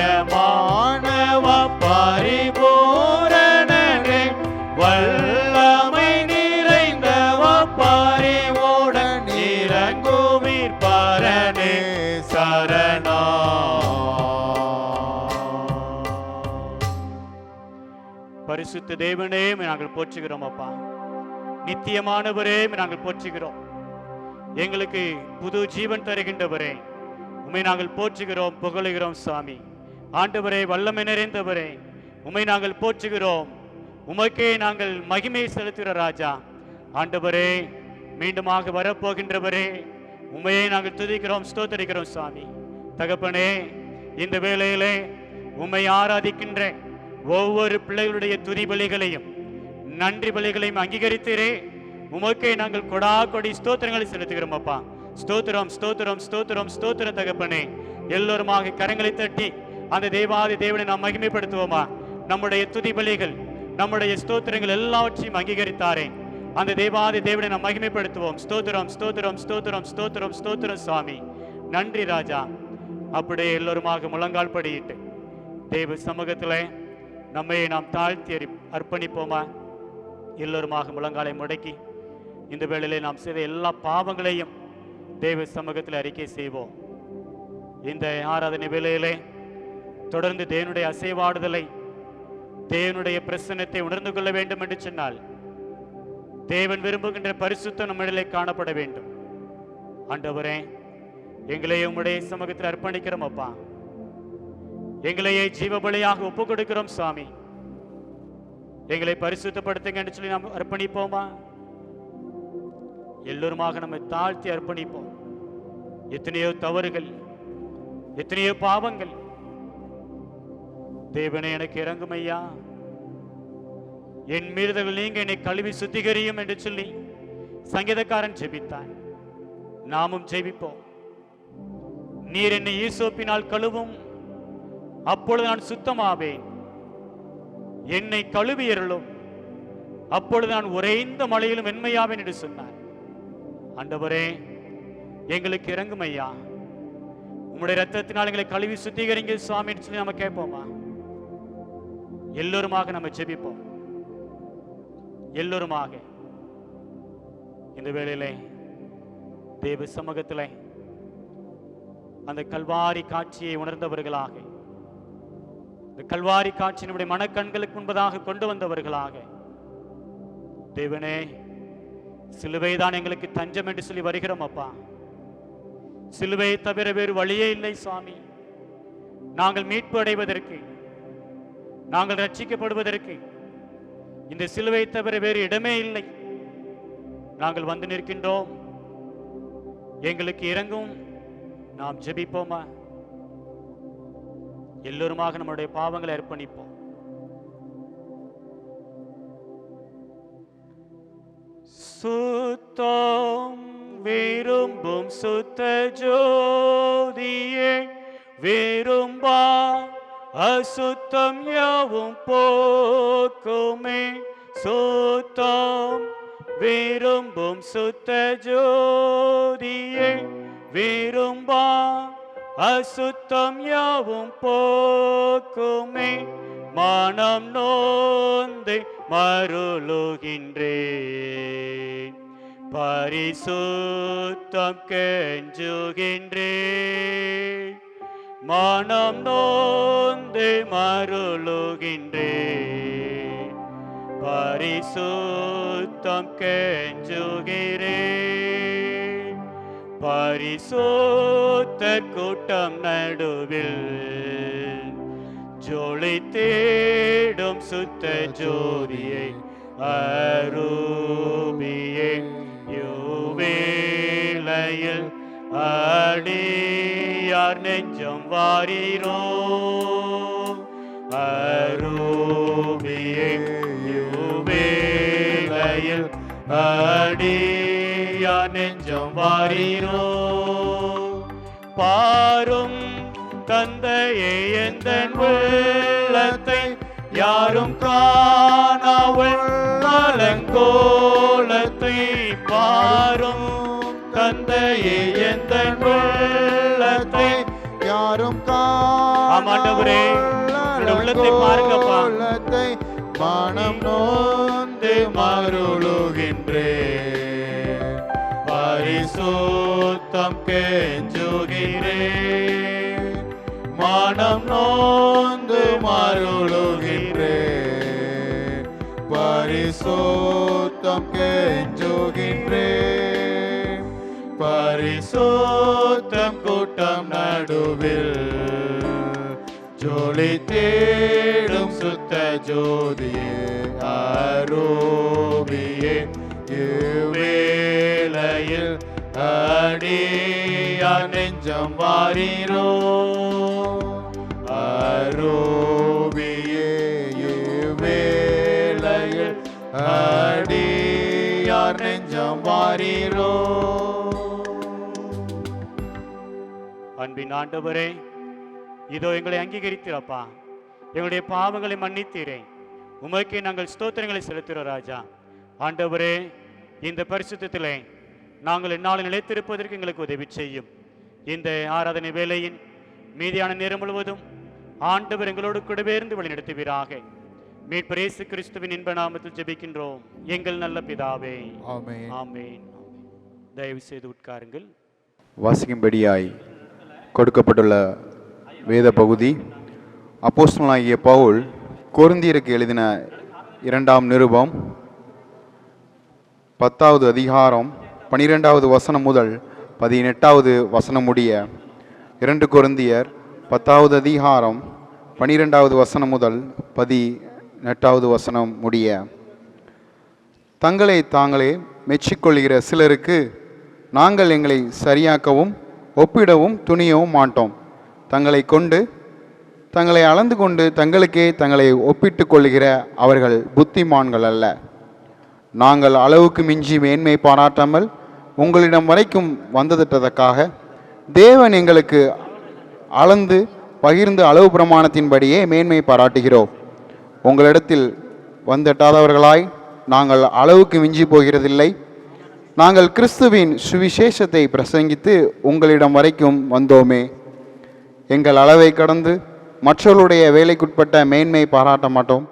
A: பரிபூரணனே, வல்லமை நிறைந்தவா, பரிவுடன் இறங்குவீர் பரனே சரணா. பரிசுத்த தேவனே நாங்கள் போற்றுகிறோம் அப்பா. நித்தியமானவரே நாங்கள் போற்றுகிறோம். எங்களுக்கு புது ஜீவன் தருகின்றவரே உம்மை நாங்கள் போற்றுகிறோம், புகழுகிறோம் சுவாமி. ஆண்டவரே, வல்லமை நிறைந்தவரே, உம்மை நாங்கள் போற்றுகிறோம். உமக்கே நாங்கள் மகிமை செலுத்துகிற ராஜா. ஆண்டவரே, மீண்டுமாக வரப்போகின்றவரே, உம்மையே நாங்கள் துதிக்கிறோம், ஸ்தோத்தரிக்கிறோம் சுவாமி. தகப்பனே, இந்த வேளையிலே உம்மை ஆராதிக்கின்ற ஒவ்வொரு பிள்ளைகளுடைய துதி பலிகளையும் நன்றி பலிகளையும் அங்கீகரித்தீரே. உமக்கே நாங்கள் கொடா கொடி ஸ்தோத்திரங்களை செலுத்துகிறோம் அப்பா. ஸ்தோத்திரம் ஸ்தோத்திரம் ஸ்தோத்திரம் ஸ்தோத்திரம் தகப்பனே. எல்லோருமாக கரங்களை தட்டி அந்த தேவாதி தேவனை நாம் மகிமைப்படுத்துவோமா? நம்முடைய துதி பலிகள், நம்முடைய ஸ்தோத்திரங்கள் எல்லாவற்றையும் அங்கீகரித்தாரே அந்த தேவாதி தேவனை நாம் மகிமைப்படுத்துவோம். ஸ்தோத்திரம் ஸ்தோத்திரம் ஸ்தோத்திரம் ஸ்தோத்திரம் ஸ்தோத்திரம் சுவாமி. நன்றி ராஜா. அப்படியே எல்லோருமாக முழங்கால் படியிட்டு தேவ சமூகத்தில் நம்மை நாம் தாழ்த்தி அர்ப்பணிப்போமா? எல்லோருமாக முழங்காலை முடக்கி இந்த வேளையிலே நாம் செய்த எல்லா பாவங்களையும் தேவ சமூகத்தில் அறிக்கை செய்வோம். இந்த ஆராதனை வேளையிலே தொடர்ந்து தேவனுடைய அசைவாடுதலை, தேவனுடைய பிரசன்னத்தை உணர்ந்து கொள்ள வேண்டும் என்று சொன்னால் தேவன் விரும்புகின்ற பரிசுத்தம் நம்மிடையே காணப்பட வேண்டும். ஆண்டவரே, எங்களையே உம்முடைய சமூகத்தில் அர்ப்பணிக்கிறோம் அப்பா. எங்களையே ஜீவ பலியாக ஒப்பு கொடுக்கிறோம் சுவாமி. எங்களை பரிசுத்தப்படுத்துங்க என்று சொல்லி நாம் அர்ப்பணிப்போமா? எல்லோருமாக நம்மை தாழ்த்தி அர்ப்பணிப்போம். எத்தனையோ தவறுகள், எத்தனையோ பாவங்கள். தேவனே, எனக்கு இறங்கும் ஐயா, என் மீறுதல்கள் நீங்க என்னை கழுவி சுத்திகரியும் என்று சொல்லி சங்கீதக்காரன் ஜெபித்தான். நாமும் ஜெபிப்போம். நீர் என்னை ஈசோப்பினால் கழுவும், அப்பொழுது நான் சுத்தமாவேன். என்னை கழுவியருளும், அப்பொழுது நான் உறைந்த மழையிலும் வெண்மையாவேன் என்று சொன்னார். ஆண்டவரே, எங்களுக்கு இறங்கும் ஐயா, உம்முடைய ரத்தத்தினால் எங்களை கழுவி சுத்திகரிங்க சுவாமி என்று சொல்லி நம்ம கேட்போமா? எல்லோருமாக நம்ம ஜெபிப்போம். எல்லோருமாக இந்த வேளையிலே தேவ சமூகத்திலே அந்த கல்வாரி காட்சியை உணர்ந்தவர்களாக, இந்த கல்வாரி காட்சி நம்முடைய மனக்கண்களுக்கு முன்பதாக கொண்டு வந்தவர்களாக, தேவனே சிலுவை தான் எங்களுக்கு தஞ்சம் என்று சொல்லி வருகிறோம் அப்பா. சிலுவையை தவிர வேறு வழியே இல்லை சுவாமி. நாங்கள் மீட்பு அடைவதற்கு, நாங்கள் ரட்சிக்கப்படுவதற்கு இந்த சிலுவை தவிர வேறு இடமே இல்லை. நாங்கள் வந்து நிற்கின்றோம், எங்களுக்கு இறங்கும். நாம் ஜெபிப்போமா? எல்லோருமாக நம்முடைய பாவங்களை அர்ப்பணிப்போம். சுத்தம் விரும்பும் சுத்த ஜோதியே, விரும்பா அசுத்தம் யாவும் போக்குமே. சுத்தம் விரும்பும் சுத்த ஜோதியே, விரும்பா அசுத்தம் யாவும் போக்குமே. மனம் நோந்து மருளுகின்றேன், பரிசுத்தம் கெஞ்சுகின்றேன். மனம் நோந்து மருளுகின்றேன், பரிசுத்தம் கெஞ்சுகிறேன். பரிசுத்தர் கூட்டம் நடுவில் ஜொலி தேடும் சுத்த ஜோதியை அரூபியே, யுவேளையில் அடியார் நெஞ்சம் வாரீரோ. அரூபியே, யுவேளையில் அடியார் நெஞ்சம் வாரீரோ. பாரும் தந்தையே எந்தன் உள்ளத்தை, யாரும் காணாவல் அலங்கோலத்தை. பாரும் தந்தையே எந்தன் உள்ளத்தை,
B: யாரும்
A: ஆமாண்டவரே உள்ளத்தை பாருங்கப்பா.
B: மனம் நோந்து மருளுகின்றேன், பரிசுத்தம் கெஞ்சுகிறேன். மனம் நோந்து மருளுகின்றேன், பரிசுத்தம் கெஞ்சுகின்றேன். பரிசுத்தம் கூட்டம் நடுவில் ஜொலி தேடும் சுத்த ஜோதியே அரூபியே, இவ்வேளையில் அடியார் நெஞ்சம் வாரீரோ. அரூபியே, இவ்வேளையில் அடியார் நெஞ்சம் வாரீரோ.
A: அன்பின் ஆண்டவரே, இதோ எங்களை அங்கீகரித்தீரப்பா, எங்களுடைய பாவங்களை மன்னித்தீரே. உமக்கே நாங்கள் ஸ்தோத்திரங்களை செலுத்துகிறோம் ராஜா. ஆண்டவரே, இந்த பரிசுத்தத்திலே நாங்கள் என்னால் நிலைத்திருப்பதற்கு எங்களுக்கு உதவி செய்யும். இந்த ஆராதனை வேளையின் மீதியான நேரம் முழுவதும் ஆண்டவர் எங்களோடு கூடவே இருந்து வழிநடத்துவீராக. மீட்பர் இயேசு கிறிஸ்துவின் இன்ப நாமத்தில் ஜெபிக்கின்றோம் எங்கள் நல்ல பிதாவே.
B: ஆமென்.
A: ஆமென். தயவு செய்து உட்காருங்கள்.
C: வாசிக்கும்படியாய் கொடுக்கப்பட்டுள்ள வேத பகுதி அப்போஸ்தலனாகிய பவுல் கொரிந்தியருக்கு எழுதின 2ஆம் நிருபம் 10வது அதிகாரம் 12வது வசனம் முதல் 18வது வசனம் முடிய. 2 கொரிந்தியர் 10வது அதிகாரம் 12வது வசனம் முதல் 18வது வசனம் முடிய. தங்களை தாங்களே மெச்சிக்கொள்கிற சிலருக்கு நாங்கள் எங்களை சரியாக்கவும் ஒப்பிடவும் துணியவும் மாட்டோம். தங்களை கொண்டு தங்களை அளந்து கொண்டு தங்களுக்கே தங்களை ஒப்பிட்டு கொள்கிற அவர்கள் புத்திமான்கள் அல்ல. நாங்கள் அளவுக்கு மிஞ்சி மேன்மை பாராட்டாமல் உங்களிடம் வரைக்கும் வந்ததற்காக தேவன் எங்களுக்கு அளந்து பகிர்ந்து அளவு பிரமாணத்தின்படியே மேன்மை பாராட்டுகிறோம். உங்களிடத்தில் வந்தெட்டாதவர்களாய் நாங்கள் அளவுக்கு மிஞ்சி போகிறதில்லை. நாங்கள் கிறிஸ்துவின் சுவிசேஷத்தை பிரசங்கித்து உங்களிடம் வரைக்கும் வந்தோமே. எங்கள் அளவை கடந்து மற்றவர்களுடைய வேலைக்குட்பட்ட மேன்மை பாராட்ட மாட்டோம்.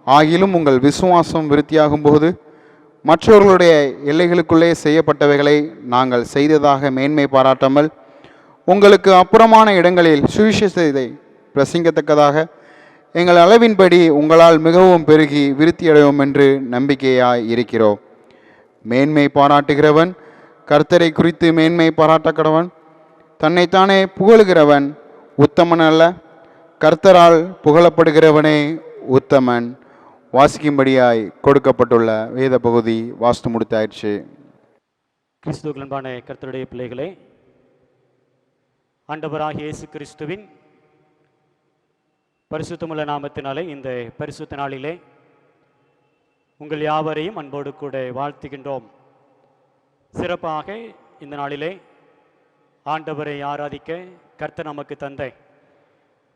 C: ஆகிலும் உங்கள் விசுவாசம் விருத்தியாகும் போது மற்றவர்களுடைய எல்லைகளுக்குள்ளே செய்யப்பட்டவைகளை நாங்கள் செய்ததாக மேன்மை பாராட்டாமல் உங்களுக்கு அப்புறமான இடங்களில் சுவிசேஷத்தை பிரசங்கத்தக்கதாக எங்கள் அளவின்படி உங்களால் மிகவும் பெருகி விருத்தியடைவோம் என்று நம்பிக்கையாய் இருக்கிறோம். மேன்மை பாராட்டுகிறவன் கர்த்தரை குறித்து மேன்மை பாராட்ட கடவன். தன்னைத்தானே புகழுகிறவன் உத்தமன் அல்ல, கர்த்தரால் புகழப்படுகிறவனே உத்தமன். வாசிக்கும்படியாய் கொடுக்கப்பட்டுள்ள வேத பகுதி வாசித்து முடித்தாயிற்று.
A: கிறிஸ்துவுக்குள் அன்பான கர்த்தருடைய பிள்ளைகளே, ஆண்டவராகிய இயேசு கிறிஸ்துவின் பரிசுத்தமுள்ள நாமத்தினாலே இந்த பரிசுத்த நாளிலே உங்கள் யாவரையும் அன்போடு கூட வாழ்த்துகின்றோம். சிறப்பாக இந்த நாளிலே ஆண்டவரை ஆராதிக்க கர்த்தர் நமக்கு தந்த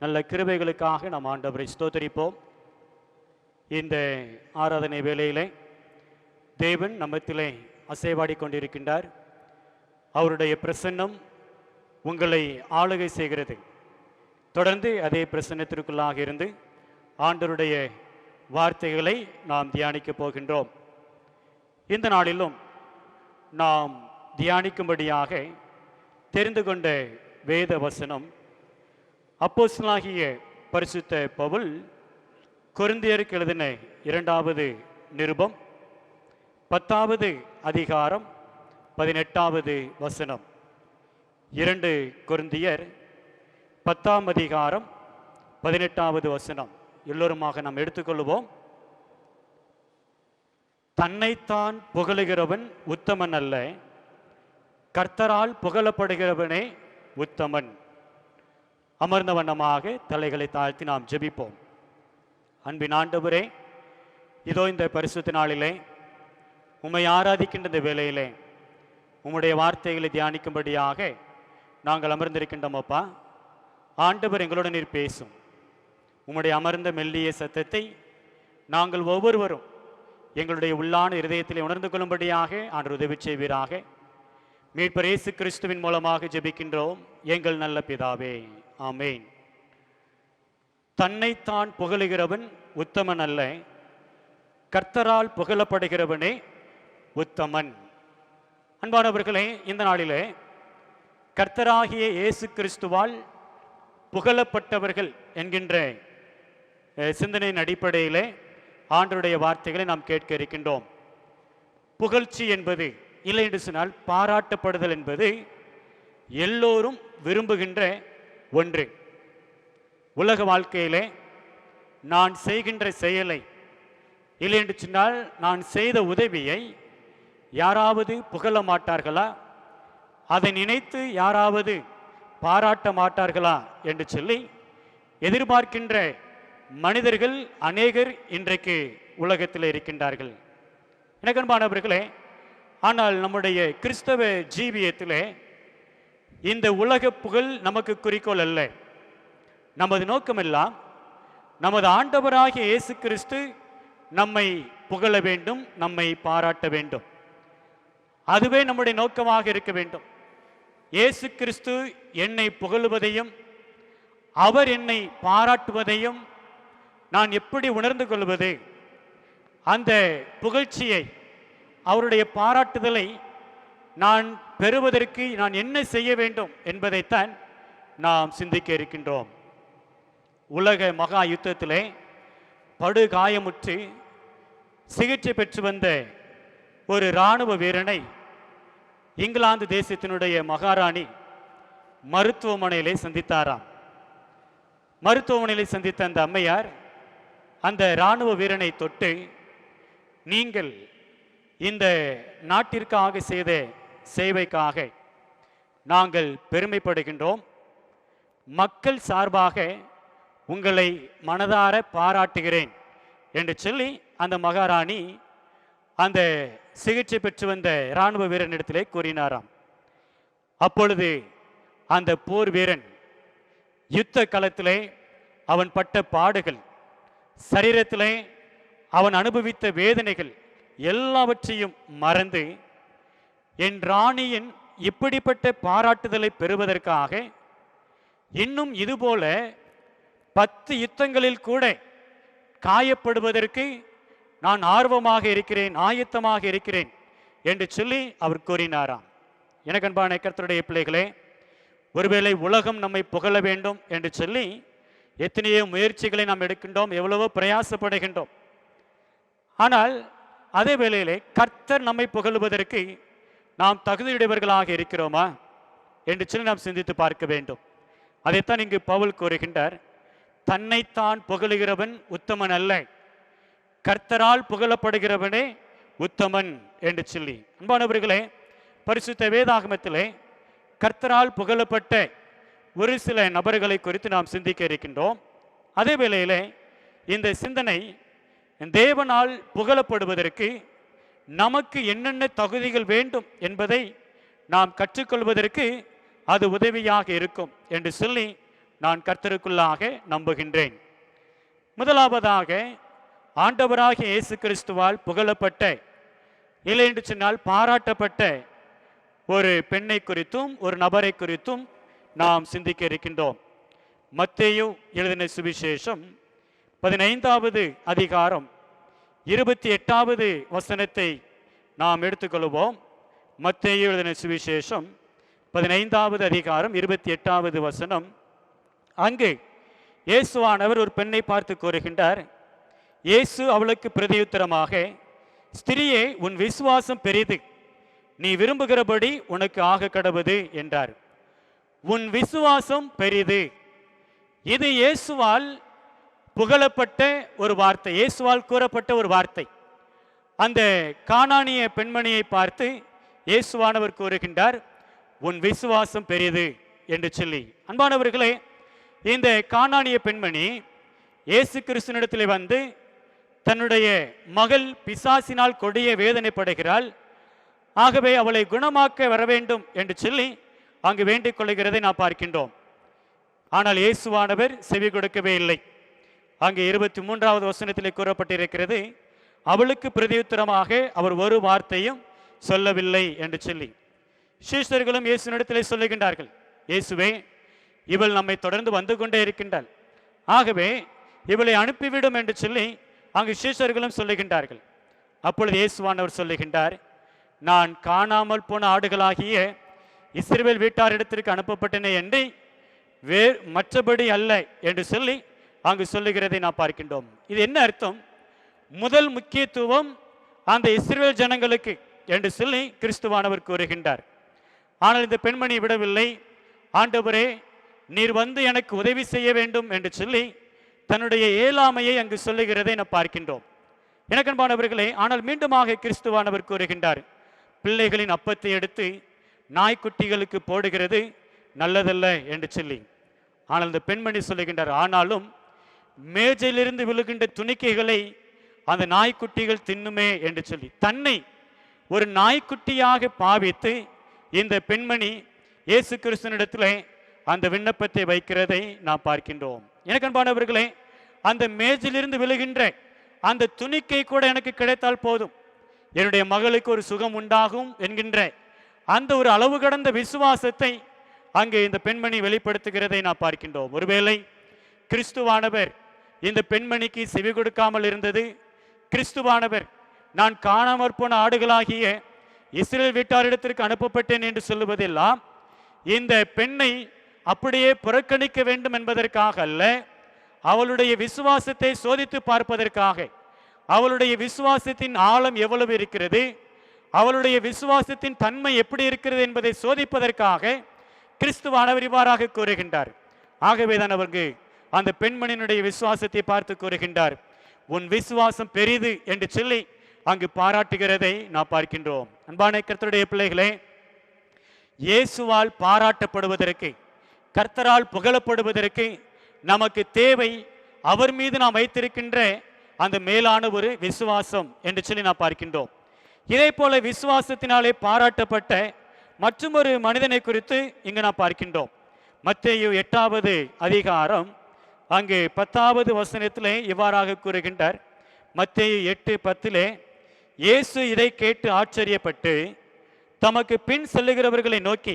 A: நல்ல கிருபைகளுக்காக நாம் ஆண்டவரை ஸ்தோத்தரிப்போம். இந்த ஆராதனை வேளையிலே தேவன் நம்மத்திலே அசைவாடி கொண்டிருக்கின்றார். அவருடைய பிரசன்னம் உங்களை ஆளுகை செய்கிறது. தொடர்ந்து அதே பிரசன்னத்திற்குள்ளாக இருந்து ஆண்டவருடைய வார்த்தைகளை நாம் தியானிக்கப் போகின்றோம். இந்த நாளிலும் நாம் தியானிக்கும்படியாக தெரிந்து கொண்ட வேத வசனம் அப்போஸ்தலனாகிய பரிசுத்த பவுல் கொரிந்தியருக்கு எழுதின 2வது நிருபம் 10வது அதிகாரம் 18வது வசனம். 2 கொரிந்தியர் 10ஆம் அதிகாரம் 18வது வசனம். எல்லோருமாக நாம் எடுத்துக்கொள்வோம். தன்னைத்தான் புகழுகிறவன் உத்தமன் அல்ல, கர்த்தரால் புகழப்படுகிறவனே உத்தமன். அமர்ந்த வண்ணமாக தலைகளை தாழ்த்தி நாம் ஜெபிப்போம். அன்பின் ஆண்டவரே, இதோ இந்த பரிசுத்த நாளிலே உம்மை ஆராதிக்கின்ற இந்த வேளையிலே உம்முடைய வார்த்தைகளை தியானிக்கும்படியாக நாங்கள் அமர்ந்திருக்கின்றோம். அப்பா ஆண்டவர் எங்களுடன் நீர் பேசும். உம்முடைய அமர்ந்த மெல்லிய சத்தத்தை நாங்கள் ஒவ்வொருவரும் எங்களுடைய உள்ளான இருதயத்திலே உணர்ந்து கொள்ளும்படியாக ஆண்டவர் உதவி செய்வீராக. மீட்பர் இயேசு கிறிஸ்துவின் மூலமாக ஜெபிக்கின்றோம் எங்கள் நல்ல பிதாவே, ஆமேன். தன்னைத்தான் புகழுகிறவன் உத்தமன் அல்ல, கர்த்தரால் புகழப்படுகிறவனே உத்தமன். அன்பானவர்களே, இந்த நாளிலே கர்த்தராகிய இயேசு கிறிஸ்துவால் புகழப்பட்டவர்கள் என்கின்ற சிந்தனையின் அடிப்படையிலே ஆண்டவருடைய வார்த்தைகளை நாம் கேட்க இருக்கின்றோம். புகழ்ச்சி என்பது இல்லை என்று சொன்னால் பாராட்டப்படுதல் என்பது எல்லோரும் விரும்புகின்ற ஒன்று. உலக வாழ்க்கையிலே நான் செய்கின்ற செயலை இல்லை என்று சொன்னால் நான் செய்த உதவியை யாராவது புகழ மாட்டார்களா, அதை நினைத்து யாராவது பாராட்ட மாட்டார்களா என்று சொல்லி எதிர்பார்க்கின்ற மனிதர்கள் அநேகர் இன்றைக்கு உலகத்தில் இருக்கின்றார்கள். எனக்கு அன்பானவர்களே, ஆனால் நம்முடைய கிறிஸ்தவ ஜீவியத்திலே இந்த உலக புகழ் நமக்கு குறிக்கோள் அல்ல. நமது நோக்கமெல்லாம் நமது ஆண்டவராகிய இயேசு கிறிஸ்து நம்மை புகழ வேண்டும், நம்மை பாராட்ட வேண்டும். அதுவே நம்முடைய நோக்கமாக இருக்க வேண்டும். இயேசு கிறிஸ்து என்னை புகழுவதையும் அவர் என்னை பாராட்டுவதையும் நான் எப்படி உணர்ந்து கொள்வது? அந்த புகழ்ச்சியை, அவருடைய பாராட்டுதலை நான் பெறுவதற்கு நான் என்ன செய்ய வேண்டும் என்பதைத்தான் நாம் சிந்திக்க இருக்கின்றோம். உலக மகா யுத்தத்திலே படுகாயமுற்று சிகிச்சை பெற்று வந்த ஒரு இராணுவ வீரனை இங்கிலாந்து தேசத்தினுடைய மகாராணி மருத்துவமனையிலே சந்தித்தாராம். மருத்துவமனையிலே சந்தித்த அந்த அம்மையார் அந்த இராணுவ வீரனை தொட்டு, நீங்கள் இந்த நாட்டிற்காக செய்த சேவைக்காக நாங்கள் பெருமைப்படுகின்றோம், மக்கள் சார்பாக உங்களை மனதார பாராட்டுகிறேன் என்று சொல்லி அந்த மகாராணி அந்த சிகிச்சை பெற்று வந்த இராணுவ வீரனிடத்திலே கூறினாராம். அப்பொழுது அந்த போர் வீரன் யுத்த களத்திலே அவன் பட்ட பாடுகள், சரீரத்திலே அவன் அனுபவித்த வேதனைகள் எல்லாவற்றையும் மறந்து, என் ராணியின் இப்படிப்பட்ட பாராட்டுதலை பெறுவதற்காக இன்னும் இதுபோல 10 யுத்தங்களில் கூட காயப்படுவதற்கு நான் ஆர்வமாக இருக்கிறேன், ஆயத்தமாக இருக்கிறேன் என்று சொல்லி அவர் கூறினாராம். எனக்கு அன்பான கர்த்தருடைய பிள்ளைகளே, ஒருவேளை உலகம் நம்மை புகழ வேண்டும் என்று சொல்லி எத்தனையோ முயற்சிகளை நாம் எடுக்கின்றோம், எவ்வளவோ பிரயாசப்படுகின்றோம். ஆனால் அதே வேளையிலே கர்த்தர் நம்மை புகழுவதற்கு நாம் தகுதியுடையவர்களாக இருக்கிறோமா என்று சொல்லி நாம் சிந்தித்து பார்க்க வேண்டும். அதைத்தான் இங்கு பவுல் கூறுகின்றார். தன்னைத்தான் புகழுகிறவன் உத்தமன் அல்ல, கர்த்தரால் புகழப்படுகிறவனே உத்தமன் என்று சொல்லி. அன்பானவர்களே, பரிசுத்த வேதாகமத்திலே கர்த்தரால் புகழப்பட்ட ஒரு சில நபர்களை குறித்து நாம் சிந்திக்க இருக்கின்றோம். அதே வேளையிலே இந்த சிந்தனை தேவனால் புகழப்படுவதற்கு நமக்கு என்னென்ன தகுதிகள் வேண்டும் என்பதை நாம் கற்றுக்கொள்வதற்கு அது உதவியாக இருக்கும் என்று சொல்லி நான் கர்த்தருக்குள்ளாக நம்புகின்றேன். முதலாவதாக ஆண்டவராகிய இயேசு கிறிஸ்துவால் புகழப்பட்ட, இல்லை என்று சொன்னால் பாராட்டப்பட்ட ஒரு பெண்ணை குறித்தும் ஒரு நபரை குறித்தும் நாம் சிந்திக்க இருக்கின்றோம். மத்தேயு எழுதின சுவிசேஷம் 15வது அதிகாரம் 28வது வசனத்தை நாம் எடுத்துக்கொள்வோம். மத்தேயு எழுதின சுவிசேஷம் 15வது அதிகாரம் 28வது வசனம். அங்கு இயேசுவானவர் ஒரு பெண்ணை பார்த்து கூறுகின்றார். இயேசு அவளுக்கு பிரதியுத்தரமாக, ஸ்திரியே, உன் விசுவாசம் பெரிது, நீ விரும்புகிறபடி உனக்கு ஆக கடவுது என்றார். உன் விசுவாசம் பெரிது, இது இயேசுவால் புகழப்பட்ட ஒரு வார்த்தை, இயேசுவால் கூறப்பட்ட ஒரு வார்த்தை. அந்த கானானிய பெண்மணியை பார்த்து இயேசுவானவர் கூறுகின்றார், உன் விசுவாசம் பெரிது என்று சொல்லி. அன்பானவர்களே, இந்த கானானிய பெண்மணி இயேசு கிறிஸ்துவினிடத்திலே வந்து தன்னுடைய மகள் பிசாசினால் கொடிய வேதனைப்படுகிறாள், ஆகவே அவளை குணமாக்க வர வேண்டும் என்று சொல்லி அங்கு வேண்டிக் கொள்ளுகிறதை நாம் பார்க்கின்றோம். ஆனால் இயேசுவானவர் செவி கொடுக்கவே இல்லை. அங்கு 23வது வசனத்திலே கூறப்பட்டிருக்கிறது, அவளுக்கு பிரதியுத்தரமாக அவர் ஒரு வார்த்தையும் சொல்லவில்லை என்று சொல்லி. சீஷர்களும் இயேசுவினிடத்திலே சொல்லுகின்றார்கள், இயேசுவே, இவள் நம்மை தொடர்ந்து வந்து கொண்டே இருக்கின்றாள், ஆகவே இவளை அனுப்பிவிடும் என்று சொல்லி அங்கு சீஷர்களும் சொல்லுகின்றார்கள். அப்பொழுது இயேசுவானவர் சொல்லுகின்றார், நான் காணாமல் போன ஆடுகளாகிய இஸ்ரவேல் வீட்டாரிடத்திற்கு அனுப்பப்பட்டனே என்று மற்றபடி அல்ல என்று சொல்லி அங்கு சொல்லுகிறதை நாம் பார்க்கின்றோம். இது என்ன அர்த்தம்? முதல் முக்கியத்துவம் அந்த இஸ்ரவேல் ஜனங்களுக்கு என்று சொல்லி கிறிஸ்துவானவர் கூறுகின்றார். ஆனால் இந்த பெண்மணி விடவில்லை. ஆண்டவரே, நீர் வந்து எனக்கு உதவி செய்ய வேண்டும் என்று சொல்லி தன்னுடைய இயலாமையை அங்கு சொல்லுகிறதை நாம் பார்க்கின்றோம். எனக்கன்பானவர்களே, ஆனால் மீண்டுமாக கிறிஸ்துவானவர் கூறுகின்றார், பிள்ளைகளின் அப்பத்தை எடுத்து நாய்க்குட்டிகளுக்கு போடுகிறது நல்லதல்ல என்று சொல்லி. ஆனால் இந்த பெண்மணி சொல்லுகின்றார், ஆனாலும் மேஜையிலிருந்து விழுகின்ற துணிக்கைகளை அந்த நாய்க்குட்டிகள் தின்னுமே என்று சொல்லி தன்னை ஒரு நாய்க்குட்டியாக பாவித்து இந்த பெண்மணி இயேசு கிறிஸ்துவினிடத்திலே அந்த விண்ணப்பத்தை வைக்கிறதை நாம் பார்க்கின்றோம். எனக்கு அன்பானவர்களே, அந்த மேஜிலிருந்து விழுகின்ற அந்த துணிக்கை கூட எனக்கு கிடைத்தால் போதும், என்னுடைய மகளுக்கு ஒரு சுகம் உண்டாகும் என்கின்ற அந்த ஒரு அளவு கடந்த விசுவாசத்தை அங்கே இந்த பெண்மணி வெளிப்படுத்துகிறதை நாம் பார்க்கின்றோம். ஒருவேளை கிறிஸ்துவானவர் இந்த பெண்மணிக்கு செவி கொடுக்காமல் இருந்தது, கிறிஸ்துவானவர் நான் காணாமற் போன ஆடுகளாகிய இஸ்ரேல் வீட்டாரிடத்திற்கு அனுப்பப்பட்டேன் என்று சொல்லுவதெல்லாம் இந்த பெண்ணை அப்படியே புறக்கணிக்க வேண்டும் என்பதற்காக அல்ல, அவளுடைய விசுவாசத்தை சோதித்து பார்ப்பதற்காக, அவளுடைய விசுவாசத்தின் ஆழம் எவ்வளவு இருக்கிறது, அவளுடைய விசுவாசத்தின் தன்மை எப்படி இருக்கிறது என்பதை சோதிப்பதற்காக கிறிஸ்துவானவர் இவ்வாறாக கூறுகின்றார். ஆகவேதான் அவருக்கு அந்த பெண்மணியினுடைய விசுவாசத்தை பார்த்து கூறுகின்றார், உன் விசுவாசம் பெரிது என்று சொல்லி அங்கு பாராட்டுகிறதை நாம் பார்க்கின்றோம். அன்பான கர்த்தருடைய பிள்ளைகளே, இயேசுவால் பாராட்டப்படுவதற்கு, கர்த்தரால் புகழப்படுவதற்கு நமக்கு தேவை அவர் மீது நாம் வைத்திருக்கின்ற அந்த மேலான ஒரு விசுவாசம் என்று சொல்லி நாம் பார்க்கின்றோம். இதே போல விசுவாசத்தினாலே பாராட்டப்பட்ட மற்றும் ஒரு மனிதனை குறித்து இங்கு நாம் பார்க்கின்றோம். மத்தேயு 8வது அதிகாரம் அங்கு 10வது வசனத்திலே இவ்வாறாக கூறுகின்றார். மத்தேயு 8:10 இயேசு இதை கேட்டு ஆச்சரியப்பட்டு தமக்கு பின் செல்லுகிறவர்களை நோக்கி,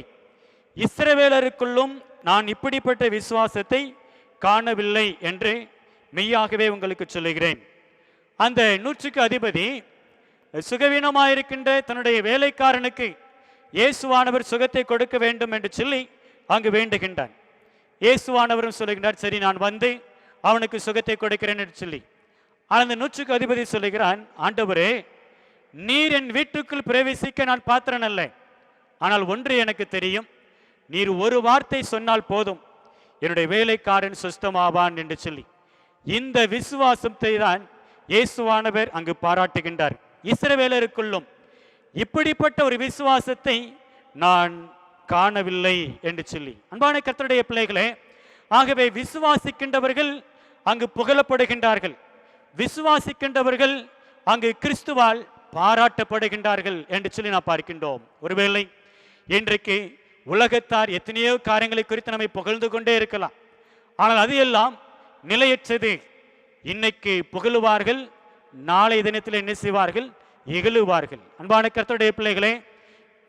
A: இஸ்ரவேலருக்குள்ளும் நான் இப்படிப்பட்ட விசுவாசத்தை காணவில்லை என்று மெய்யாகவே உங்களுக்கு சொல்லுகிறேன். அந்த 100க்கு அதிபதி சுகவீனமாயிருக்கின்ற தன்னுடைய வேலைக்காரனுக்கு இயேசுவானவர் சுகத்தை கொடுக்க வேண்டும் என்று சொல்லி அங்கு வேண்டுகின்றான். இயேசுவானவரும் சொல்லுகின்றார், சரி நான் வந்து அவனுக்கு சுகத்தை கொடுக்கிறேன் என்று சொல்லி. ஆனால் அந்த 100க்கு அதிபதி சொல்லுகிறான், ஆண்டவரே, நீர் என் வீட்டுக்குள் பிரவேசிக்க நான் பாத்திரன் அல்ல. ஆனால் ஒன்று எனக்கு தெரியும், நீர் ஒரு வார்த்தை சொன்னால் போதும், என்னுடைய வேலைக்காரன் சுஸ்தமாவான் என்று சொல்லி இந்த விசுவாசத்தை தான் இயேசுவானவர் அங்கு பாராட்டுகின்றார். இஸ்ரவேலருக்குள்ளும் இப்படிப்பட்ட ஒரு விசுவாசத்தை நான் காணவில்லை என்று சொல்லி. அன்பான கர்த்தருடைய பிள்ளைகளே, ஆகவே விசுவாசிக்கின்றவர்கள் அங்கு புகழப்படுகின்றார்கள், விசுவாசிக்கின்றவர்கள் அங்கு கிறிஸ்துவால் பாராட்டப்படுகின்றார்கள் என்று சொல்லி நாம் பார்க்கின்றோம். ஒருவேளை இன்றைக்கு உலகத்தார் எத்தனையோ காரியங்களை குறித்து நம்மை புகழ்ந்து கொண்டே இருக்கலாம். ஆனால் அது எல்லாம் நிலையற்றது. இன்னைக்கு புகழுவார்கள், நாளை தினத்தில் என்ன செய்வார்கள்? இகழுவார்கள். அன்பான கர்த்தருடைய பிள்ளைகளே,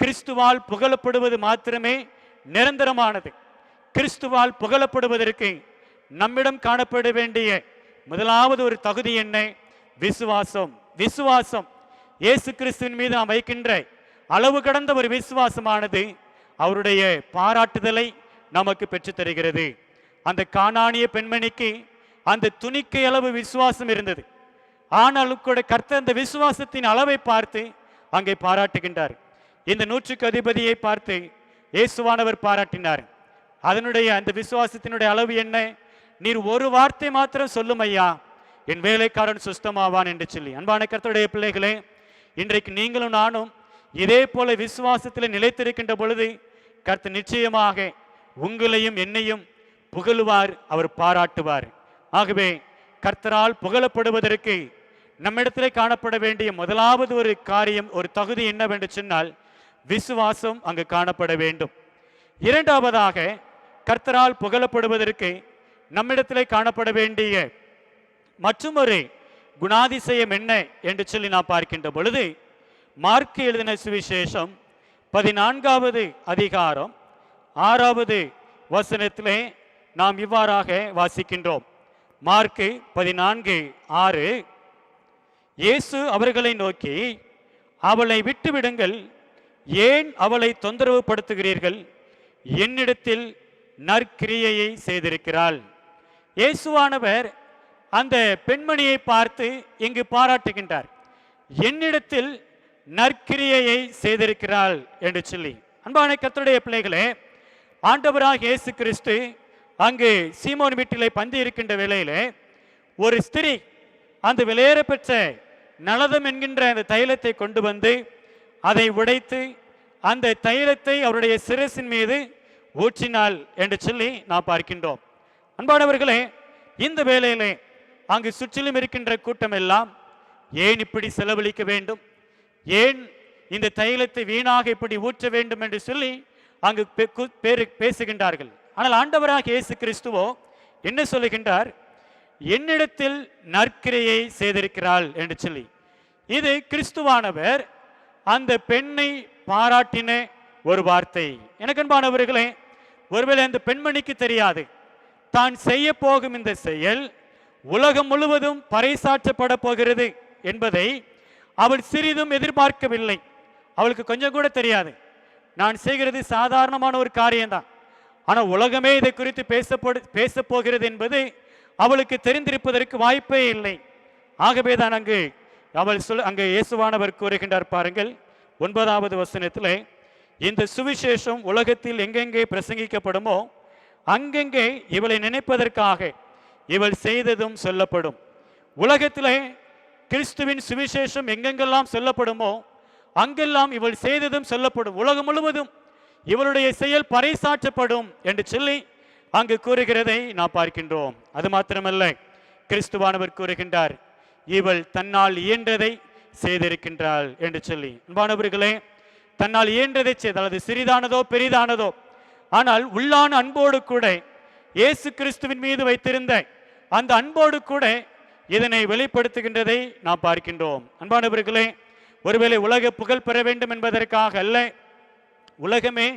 A: கிறிஸ்துவால் புகழப்படுவது மாத்திரமே நிரந்தரமானது. கிறிஸ்துவால் புகழப்படுவதற்கு நம்மிடம் காணப்பட வேண்டிய முதலாவது ஒரு தகுதி என்ன? விசுவாசம். விசுவாசம் இயேசு கிறிஸ்துவின் மீது நாம் வைக்கின்ற அளவு கடந்த ஒரு விசுவாசமானது அவருடைய பாராட்டுதலை நமக்கு பெற்றுத் தருகிறது. அந்த கானானிய பெண்மணிக்கு அந்த துணிக்கை அளவு விசுவாசம் இருந்தது. ஆனாலும் கூட கர்த்தர் அந்த விசுவாசத்தின் அளவை பார்த்து அங்கே பாராட்டுகின்றார். இந்த 100க்கு அதிபதியை பார்த்து இயேசுவானவர் பாராட்டினார். அதனுடைய அந்த விசுவாசத்தினுடைய அளவு என்ன? நீர் ஒரு வார்த்தை மாத்திரம் சொல்லும் ஐயா, என் வேலைக்காரன் சுஸ்தமாவான் என்று சொல்லி. அன்பான கர்த்தருடைய பிள்ளைகளே, இன்றைக்கு நீங்களும் நானும் இதே போல விசுவாசத்தில் நிலைத்திருக்கின்ற பொழுது கர்த்தர் நிச்சயமாக உங்களையும் என்னையும் புகழுவார், அவர் பாராட்டுவார். ஆகவே கர்த்தரால் புகழப்படுவதற்கு நம்மிடத்திலே காணப்பட வேண்டிய முதலாவது ஒரு காரியம், ஒரு தகுதி என்னவென்று சொன்னால் விசுவாசம் அங்கு காணப்பட வேண்டும். இரண்டாவதாக கர்த்தரால் புகழப்படுவதற்கு நம்மிடத்திலே காணப்பட வேண்டிய மற்றொரு குணாதிசயம் என்ன என்று சொல்லி நாம் பார்க்கின்ற பொழுது, மார்க்கு எழுதின சுவிசேஷம் 14வது அதிகாரம் 6வது வசனத்திலே நாம் இவ்வாறாக வாசிக்கின்றோம். மார்க்கு 14:6, இயேசு அவர்களை நோக்கி, அவளை விட்டுவிடுங்கள், ஏன் அவளை தொந்தரவு படுத்துகிறீர்கள்? என்னிடத்தில் நற்கிரியையை செய்திருக்கிறாள். இயேசுவானவர் அந்த பெண்மணியை பார்த்து இங்கு பாராட்டுகின்றார். என்னிடத்தில் நற்கிரியையை செய்திருக்கிறாள் என்று சொல்லி. அன்பான கர்த்தருடைய பிள்ளைகளே, ஆண்டவராக இயேசு கிறிஸ்து அங்கு சீமோன் வீட்டிலே பந்தி இருக்கின்ற வேளையிலே ஒரு ஸ்திரீ அந்த விலையேற பெற்ற நலதம் என்கின்ற அந்த தைலத்தை கொண்டு வந்து அதை உடைத்து அந்த தைலத்தை அவருடைய சிரசின் மீது ஊற்றினாள் என்று சொல்லி நாம் பார்க்கின்றோம். அன்பானவர்களே, இந்த வேளையிலே அங்கு சுற்றிலும் இருக்கின்ற கூட்டம் எல்லாம் ஏன் இப்படி செலவழிக்க வேண்டும், ஏன் இந்த தைலத்தை வீணாக இப்படி ஊற்ற வேண்டும் என்று சொல்லி அங்கு பேசுகின்றார்கள். ஆனால் ஆண்டவராக இயேசு கிறிஸ்துவோ என்ன சொல்லுகின்றார்? என்னிடத்தில் நற்கிரையை செய்திருக்கிறாள் என்று சொல்லி. இது கிறிஸ்துவானவர் அந்த பெண்ணை பாராட்டின ஒரு வார்த்தை. எனக்கு அன்பானவர்களே, ஒருவேளை அந்த பெண்மணிக்கு தெரியாது தான் செய்ய போகும் இந்த செயல் உலகம் முழுவதும் பறைசாற்றப்பட போகிறது என்பதை அவள் சிறிதும் எதிர்பார்க்கவில்லை. அவளுக்கு கொஞ்சம் கூட தெரியாது. நான் செய்கிறது சாதாரணமான ஒரு காரியம்தான், ஆனால் உலகமே இதை குறித்து பேச போகிறது என்பது அவளுக்கு தெரிந்திருப்பதற்கு வாய்ப்பே இல்லை. ஆகவே தான் அங்கு இயேசுவானவர் கூறுகின்றார் பாருங்கள், 9வது வசனத்தில், இந்த சுவிசேஷம் உலகத்தில் எங்கெங்கே பிரசங்கிக்கப்படுமோ அங்கெங்கே இவளை நினைப்பதற்காக இவள் செய்ததும் சொல்லப்படும். உலகத்திலே கிறிஸ்துவின் சுவிசேஷம் எங்கெங்கெல்லாம் சொல்லப்படுமோ அங்கெல்லாம் இவள் செய்ததும் சொல்லப்படும். உலகம் முழுவதும் இவளுடைய செயல் பறைசாற்றப்படும் என்று சொல்லி அங்கு கூறுகிறதை நாம் பார்க்கின்றோம். அது மாத்திரமல்ல, கிறிஸ்துவானவர் கூறுகின்றார், இவள் தன்னால் இயன்றதை செய்திருக்கின்றாள் என்று சொல்லி. அன்பானவர்களே, தன்னால் இயன்றதை செய்தால் அது சிறிதானதோ பெரிதானதோ, ஆனால் உள்ளான அன்போடு கூட இயேசு கிறிஸ்துவின் மீது வைத்திருந்த அந்த அன்போடு கூட இதனை வெளிப்படுத்துகின்றதை நாம் பார்க்கின்றோம். அன்பானவர்களே, ஒருவேளை உலக புகழ் பெற வேண்டும் என்பதற்காக அல்ல, உலகமே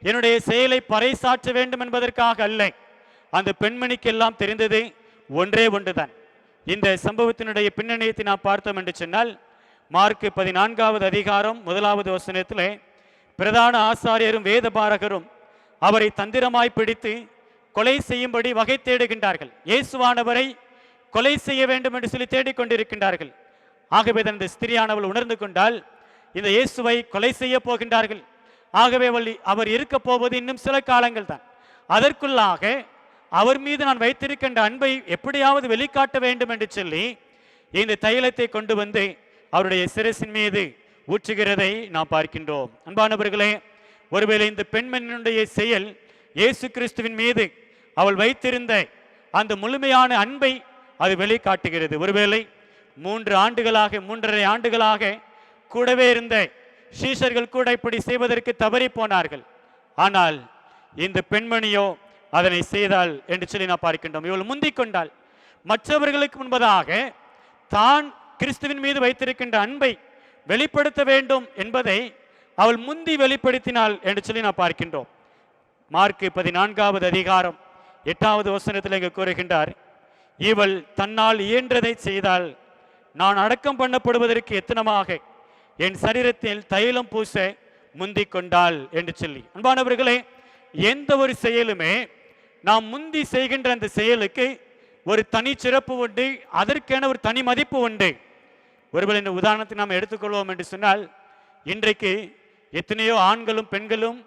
A: என்னுடைய செயலை பறைசாற்ற வேண்டும் என்பதற்காக அல்ல. அந்த பெண்மணிக்கு எல்லாம் தெரிந்தது ஒன்றே ஒன்றுதான். இந்த சம்பவத்தினுடைய பின்னணியத்தை நாம் பார்த்தோம் என்று சொன்னால், மார்க்கு 14வது அதிகாரம் 1வது வசனத்திலே, பிரதான ஆசாரியரும் வேத பாரகரும் அவரை தந்திரமாய் பிடித்து கொலை செய்யும்படி வகை தேடுகின்றார்கள். இயேசுவானவரை கொலை செய்ய வேண்டும் என்று சொல்லி தேடிக்கொண்டிருக்கின்றார்கள். ஆகவே தான் இந்த ஸ்திரியானவள் உணர்ந்து கொண்டால் இந்த இயேசுவை கொலை செய்ய போகின்றார்கள். ஆகவே அவர் இருக்க போவது இன்னும் சில காலங்கள் தான். அதற்குள்ளாக அவர் மீது நான் வைத்திருக்கின்ற அன்பை எப்படியாவது வெளிக்காட்ட வேண்டும் என்று சொல்லி இந்த தைலத்தை கொண்டு வந்து அவருடைய சிரசின் மீது ஊற்றுகிறதை நாம் பார்க்கின்றோம். அன்பானவர்களே, ஒருவேளை இந்த பெண்மணியினுடைய செயல் இயேசு கிறிஸ்துவின் மீது அவள் வைத்திருந்த அந்த முழுமையான அன்பை அது வெளிக்காட்டுகிறது. ஒருவேளை 3.5 ஆண்டுகளாக கூடவே இருந்த சீஷர்கள் கூட இப்படி செய்வதற்கு தவறி போனார்கள். ஆனால் இந்த பெண்மணியோ அதனை செய்தாள் என்று சொல்லி நான் பார்க்கின்றோம். இவள் முந்திக் கொண்டாள். மற்றவர்களுக்கு முன்பதாக தான் கிறிஸ்துவின் மீது வைத்திருக்கின்ற அன்பை வெளிப்படுத்த வேண்டும் என்பதை அவள் முந்தி வெளிப்படுத்தினாள் என்று சொல்லி நான் பார்க்கின்றோம். மார்க்கு 14வது அதிகாரம் 8வது வசனத்தில் இங்கு கூறுகின்றார், இவள் தன்னால் இயன்றதை செய்தால் நான் அடக்கம் பண்ணப்படுவதற்கு எத்தனமாக என் சரீரத்தில் தைலம் பூச முந்திக் கொண்டாள் என்று சொல்லி. அன்பானவர்களே, எந்த ஒரு செயலுமே நாம் முந்தி செய்கின்ற அந்த செயலுக்கு ஒரு தனி சிறப்பு உண்டு, அதற்கென ஒரு தனி மதிப்பு உண்டு. ஒருவேளை இந்த உதாரணத்தை நாம் எடுத்துக்கொள்வோம் என்று சொன்னால், இன்றைக்கு எத்தனையோ ஆண்களும் பெண்களும்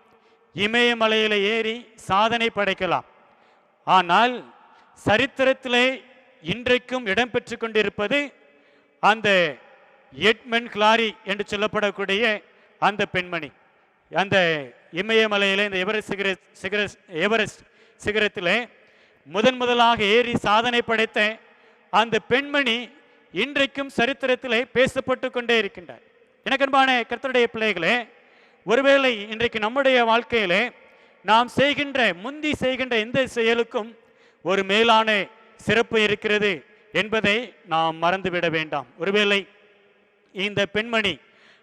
A: இமயமலையில ஏறி சாதனை படைக்கலாம். ஆனால் சரித்திரத்திலே இன்றைக்கும் இடம்பெற்று கொண்டிருப்பது அந்த எட்மண்ட் ஹிலாரி என்று சொல்லப்படக்கூடிய அந்த பெண்மணி. அந்த இமயமலையில இந்த எவரெஸ்ட் சிகரத்திலே முதலாக ஏறி சாதனை படைத்த அந்த பெண்மணி இன்றைக்கும் சரித்திரத்திலே பேசப்பட்டு கொண்டே இருக்கின்றார். எனக்கு அன்பான கர்த்தருடைய பிள்ளைகளே, ஒருவேளை இன்றைக்கு நம்முடைய வாழ்க்கையிலே நாம் முந்தி செய்கின்ற எந்த செயலுக்கும் ஒரு மேலான சிறப்பு இருக்கிறது என்பதை நாம் மறந்துவிட வேண்டாம். ஒருவேளை இந்த பெண்மணி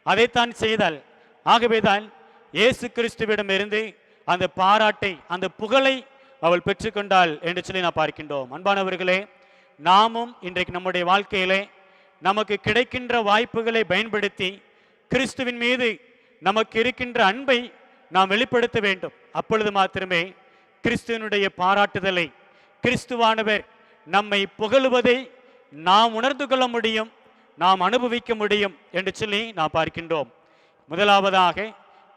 A: அதைத்தான் செய்தால், ஆகவேதான் இயேசு கிறிஸ்துவிடமிருந்து அந்த பாராட்டை, அந்த புகழை அவள் பெற்றுக்கொண்டாள் என்று சொல்லி நான் பார்க்கின்றோம். அன்பானவர்களே, நாமும் இன்றைக்கு நம்முடைய வாழ்க்கையிலே நமக்கு கிடைக்கின்ற வாய்ப்புகளை பயன்படுத்தி கிறிஸ்துவின் மீது நமக்கு இருக்கின்ற அன்பை நாம் வெளிப்படுத்த வேண்டும். அப்பொழுது மாத்திரமே கிறிஸ்துவனுடைய பாராட்டுதலை, கிறிஸ்துவானவர் நம்மை புகழுவதை நாம் உணர்ந்து கொள்ள முடியும், நாம் அனுபவிக்க முடியும் என்று சொல்லி நாம் பார்க்கின்றோம். முதலாவதாக,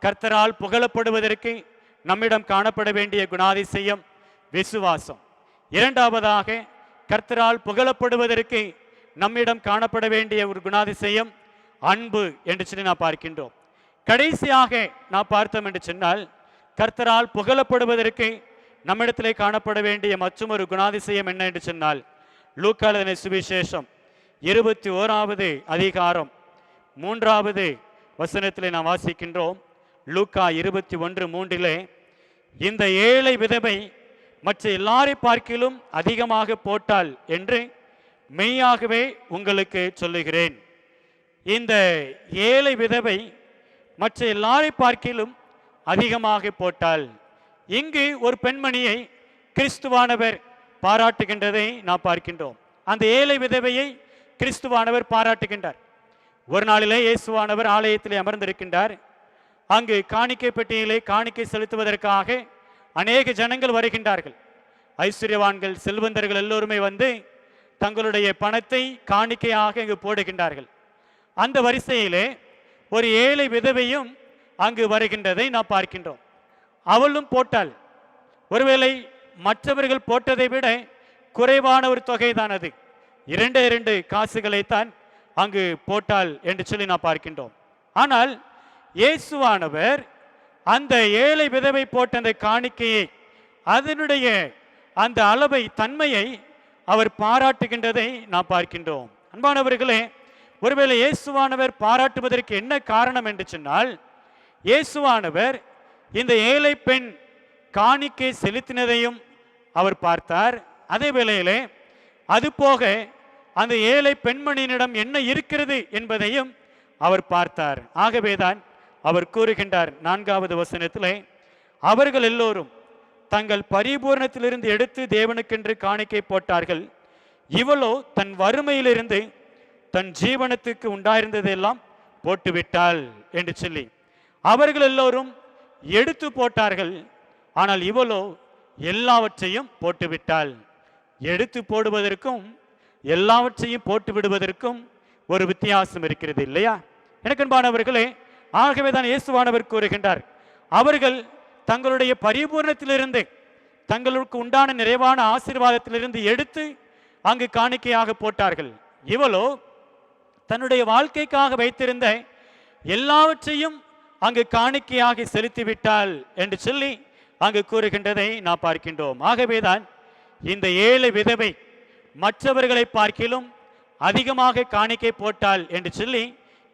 A: கர்த்தரால் புகழப்படுவதற்கு நம்மிடம் காணப்பட வேண்டிய குணாதிசயம் விசுவாசம். இரண்டாவதாக, கர்த்தரால் புகழப்படுவதற்கு நம்மிடம் காணப்பட வேண்டிய ஒரு குணாதிசயம் அன்பு என்று சொல்லி நான் பார்க்கின்றோம். கடைசியாக நான் பார்த்தோம் என்று சொன்னால், கர்த்தரால் புகழப்படுவதற்கு நம்மிடத்திலே காணப்பட வேண்டிய மற்றொரு குணாதிசயம் என்ன என்று சொன்னால், லூக்கா எழுதின சுவிசேஷம் 21வது அதிகாரம் 3வது வசனத்திலே நாம் வாசிக்கின்றோம். லூக்கா 21:3, இந்த ஏழை விதவை மற்ற எல்லாரை பார்க்கிலும் அதிகமாக போட்டாள் என்று மெய்யாகவே உங்களுக்கு சொல்லுகிறேன். இந்த ஏழை விதவை மற்ற எல்லாரை பார்க்கிலும் அதிகமாக போட்டாள். இங்கு ஒரு பெண்மணியை கிறிஸ்துவானவர் பாராட்டுகின்றதை நாம் பார்க்கின்றோம். அந்த ஏழை விதவையை கிறிஸ்துவானவர் பாராட்டுகின்றார். ஒரு நாளிலே இயேசுவானவர் ஆலயத்திலே அமர்ந்திருக்கின்றார். அங்கு காணிக்கை பெட்டியிலே காணிக்கை செலுத்துவதற்காக அநேக ஜனங்கள் வருகின்றார்கள். ஐஸ்வர்யவான்கள், செல்வந்தர்கள் எல்லோருமே வந்து தங்களுடைய பணத்தை காணிக்கையாக இங்கு போடுகின்றார்கள். அந்த வரிசையிலே ஒரு ஏழை விதவையும் அங்கு வருகின்றதை நாம் பார்க்கின்றோம். அவளும் போட்டாள். ஒருவேளை மற்றவர்கள் போட்டதை விட குறைவான ஒரு தொகை தான் அது. 2 காசுகளைத்தான் அங்கு போட்டாள் என்று சொல்லி நாம் பார்க்கின்றோம். ஆனால் இயேசுவானவர் அந்த ஏழை விதவை போட்ட அந்த காணிக்கையை, அதனுடைய அந்த அளவை, தன்மையை அவர் பாராட்டுகின்றதை நாம் பார்க்கின்றோம். அன்பானவர்களே, ஒருவேளை இயேசுவானவர் பாராட்டுவதற்கு என்ன காரணம் என்று சொன்னால், இயேசுவானவர் இந்த ஏழை பெண் காணிக்கை செலுத்தினதையும் அவர் பார்த்தார். அதே வேளையிலே அதுபோக அந்த ஏழை பெண்மணியினிடம் என்ன இருக்கிறது என்பதையும் அவர் பார்த்தார். ஆகவேதான் அவர் கூறுகின்றார் 4வது வசனத்திலே, அவர்கள் எல்லோரும் தங்கள் பரிபூரணத்திலிருந்து எடுத்து தேவனுக்கென்று காணிக்கை போட்டார்கள், இவளோ தன் வறுமையிலிருந்து தன் ஜீவனத்துக்கு உண்டாயிருந்ததெல்லாம் போட்டுவிட்டாள் என்று சொல்லி, அவர்கள் எல்லோரும் எடுத்து போட்டார்கள், ஆனால் இவளோ எல்லாவற்றையும் போட்டுவிட்டாள். எடுத்து போடுவதற்கும் எல்லாவற்றையும் போட்டு விடுவதற்கும் ஒரு வித்தியாசம் இருக்கிறது இல்லையா? எனக்கன்பானவர்களே, ஆகவே தான் இயேசுவானவர் கூறுகின்றார், அவர்கள் தங்களுடைய பரிபூர்ணத்திலிருந்து, தங்களுக்கு உண்டான நிறைவான ஆசீர்வாதத்திலிருந்து எடுத்து அங்கு காணிக்கையாக போட்டார்கள். இவளோ தன்னுடைய வாழ்க்கைக்காக வைத்திருந்த எல்லாவற்றையும் அங்கு காணிக்கையாக செலுத்திவிட்டாள் என்று சொல்லி அங்கு கூறுகின்றதை நாம் பார்க்கின்றோம். ஆகவேதான் இந்த ஏழை விதவை மற்றவர்களை பார்க்கிலும் அதிகமாக காணிக்கை போட்டாள் என்று சொல்லி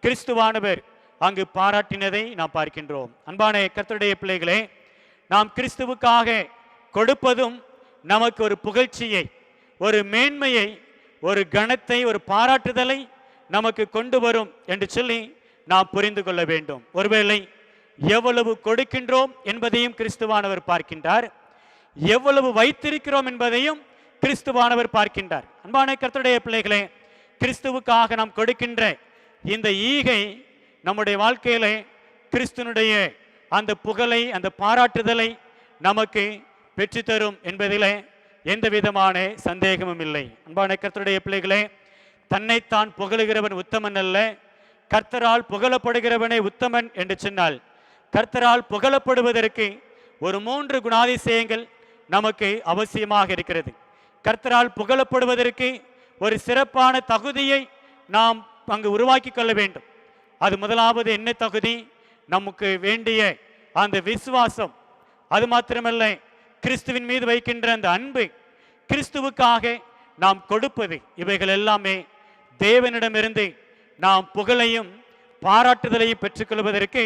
A: கிறிஸ்துவானவர் அங்கு பாராட்டினதை நாம் பார்க்கின்றோம். அன்பான கர்த்தருடைய பிள்ளைகளே, நாம் கிறிஸ்துவுக்காக கொடுப்பதும் நமக்கு ஒரு புகழ்ச்சியை, ஒரு மேன்மையை, ஒரு கனத்தை, ஒரு பாராட்டுதலை நமக்கு கொண்டு வரும் என்று சொல்லி நாம் புரிந்து கொள்ள வேண்டும். ஒருவேளை எவ்வளவு கொடுக்கின்றோம் என்பதையும் கிறிஸ்துவானவர் பார்க்கின்றார், எவ்வளவு வைத்திருக்கிறோம் என்பதையும் கிறிஸ்துவானவர் பார்க்கின்றார். அன்பான கர்த்தருடைய பிள்ளைகளே, கிறிஸ்துவுக்காக நாம் கொடுக்கின்ற இந்த ஈகை நம்முடைய வாழ்க்கையிலே கிறிஸ்துனுடைய அந்த புகழை, அந்த பாராட்டுதலை நமக்கு பெற்றுத்தரும் என்பதிலே எந்த விதமான சந்தேகமும் இல்லை. அன்பான கர்த்தருடைய பிள்ளைகளே, தன்னைத்தான் புகழுகிறவன் உத்தமன் அல்ல, கர்த்தரால் புகழப்படுகிறவனே உத்தமன் என்று சொன்னால், கர்த்தரால் புகழப்படுவதற்கு ஒரு 3 குணாதிசயங்கள் நமக்கு அவசியமாக இருக்கிறது. கர்த்தரால் புகழப்படுவதற்கு ஒரு சிறப்பான தகுதியை நாம் அங்கு உருவாக்கி கொள்ள வேண்டும். அது முதலாவது என்ன தகுதி? நமக்கு வேண்டிய அந்த விசுவாசம், அது மாத்திரமல்ல கிறிஸ்துவின் மீது வைக்கின்ற அந்த அன்பு, கிறிஸ்துவுக்காக நாம் கொடுப்பது, இவைகள் எல்லாமே தேவனிடமிருந்து நாம் புகழையும் பாராட்டுதலையும் பெற்றுக்கொள்வதற்கு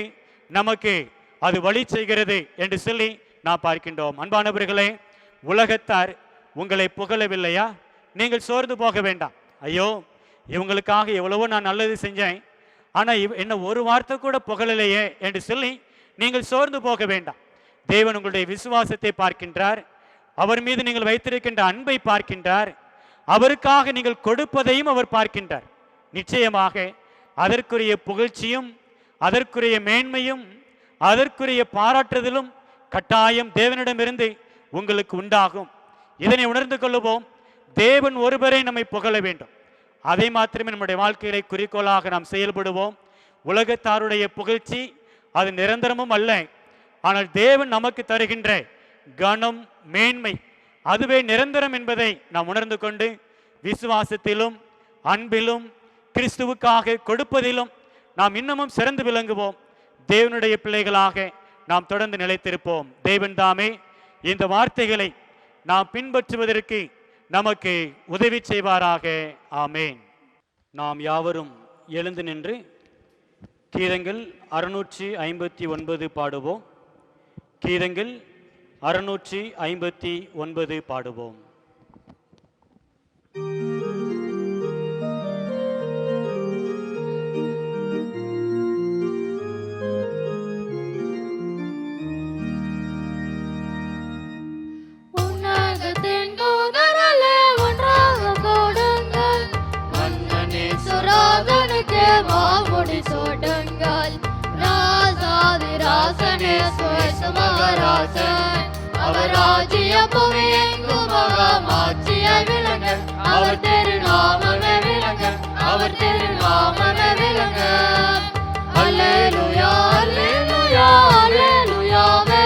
A: நமக்கு அது வழி செய்கிறது என்று சொல்லி நாம் பார்க்கின்றோம். அன்பானவர்களே, உலகத்தார் உங்களை புகழவில்லையா? நீங்கள் சோர்ந்து போக வேண்டாம். ஐயோ, இவங்களுக்காக எவ்வளவோ நான் நல்லது செஞ்சேன், ஆனால் என்ன ஒரு வார்த்தை கூட புகழலையே என்று சொல்லி நீங்கள் சோர்ந்து போக வேண்டாம். தேவன் உங்களுடைய விசுவாசத்தை பார்க்கின்றார், அவர் மீது நீங்கள் வைத்திருக்கின்ற அன்பை பார்க்கின்றார், அவருக்காக நீங்கள் கொடுப்பதையும் அவர் பார்க்கின்றார். நிச்சயமாக அதற்குரிய புகழ்ச்சியும், அதற்குரிய மேன்மையும், அதற்குரிய பாராட்டுதலும் கட்டாயம் தேவனிடமிருந்து உங்களுக்கு உண்டாகும். இதனை உணர்ந்து கொள்ளுவோம். தேவன் ஒருவரை நம்மை புகழ வேண்டும். அதை மாத்திரமே நம்முடைய வாழ்க்கையிலே குறிக்கோளாக நாம் செயல்படுவோம். உலகத்தாருடைய புகழ்ச்சி அது நிரந்தரமும் அல்ல, ஆனால் தேவன் நமக்கு தருகின்ற கனம், மேன்மை அதுவே நிரந்தரம் என்பதை நாம் உணர்ந்து கொண்டு விசுவாசத்திலும், அன்பிலும், கிறிஸ்துவுக்காக கொடுப்பதிலும் நாம் இன்னமும் சிறந்து விளங்குவோம். தேவனுடைய பிள்ளைகளாக நாம் தொடர்ந்து நிலைத்திருப்போம். தேவன் தாமே இந்த வார்த்தைகளை நாம் பின்பற்றுவதற்கு நமக்கு உதவி செய்வாராக. ஆமேன். நாம் யாவரும் எழுந்து நின்று கீதங்கள் 659 பாடுவோம். கீதங்கள் 659 பாடுவோம்.
D: அவர் ராஜ்யம் புவியெங்கும் மகமாட்சியாய் விளங்க, அவர் திருநாமமே விளங்க, அவர் திருநாமமே விளங்க. அல்லேலூயா அல்லேலூயா அல்லேலூயாவே,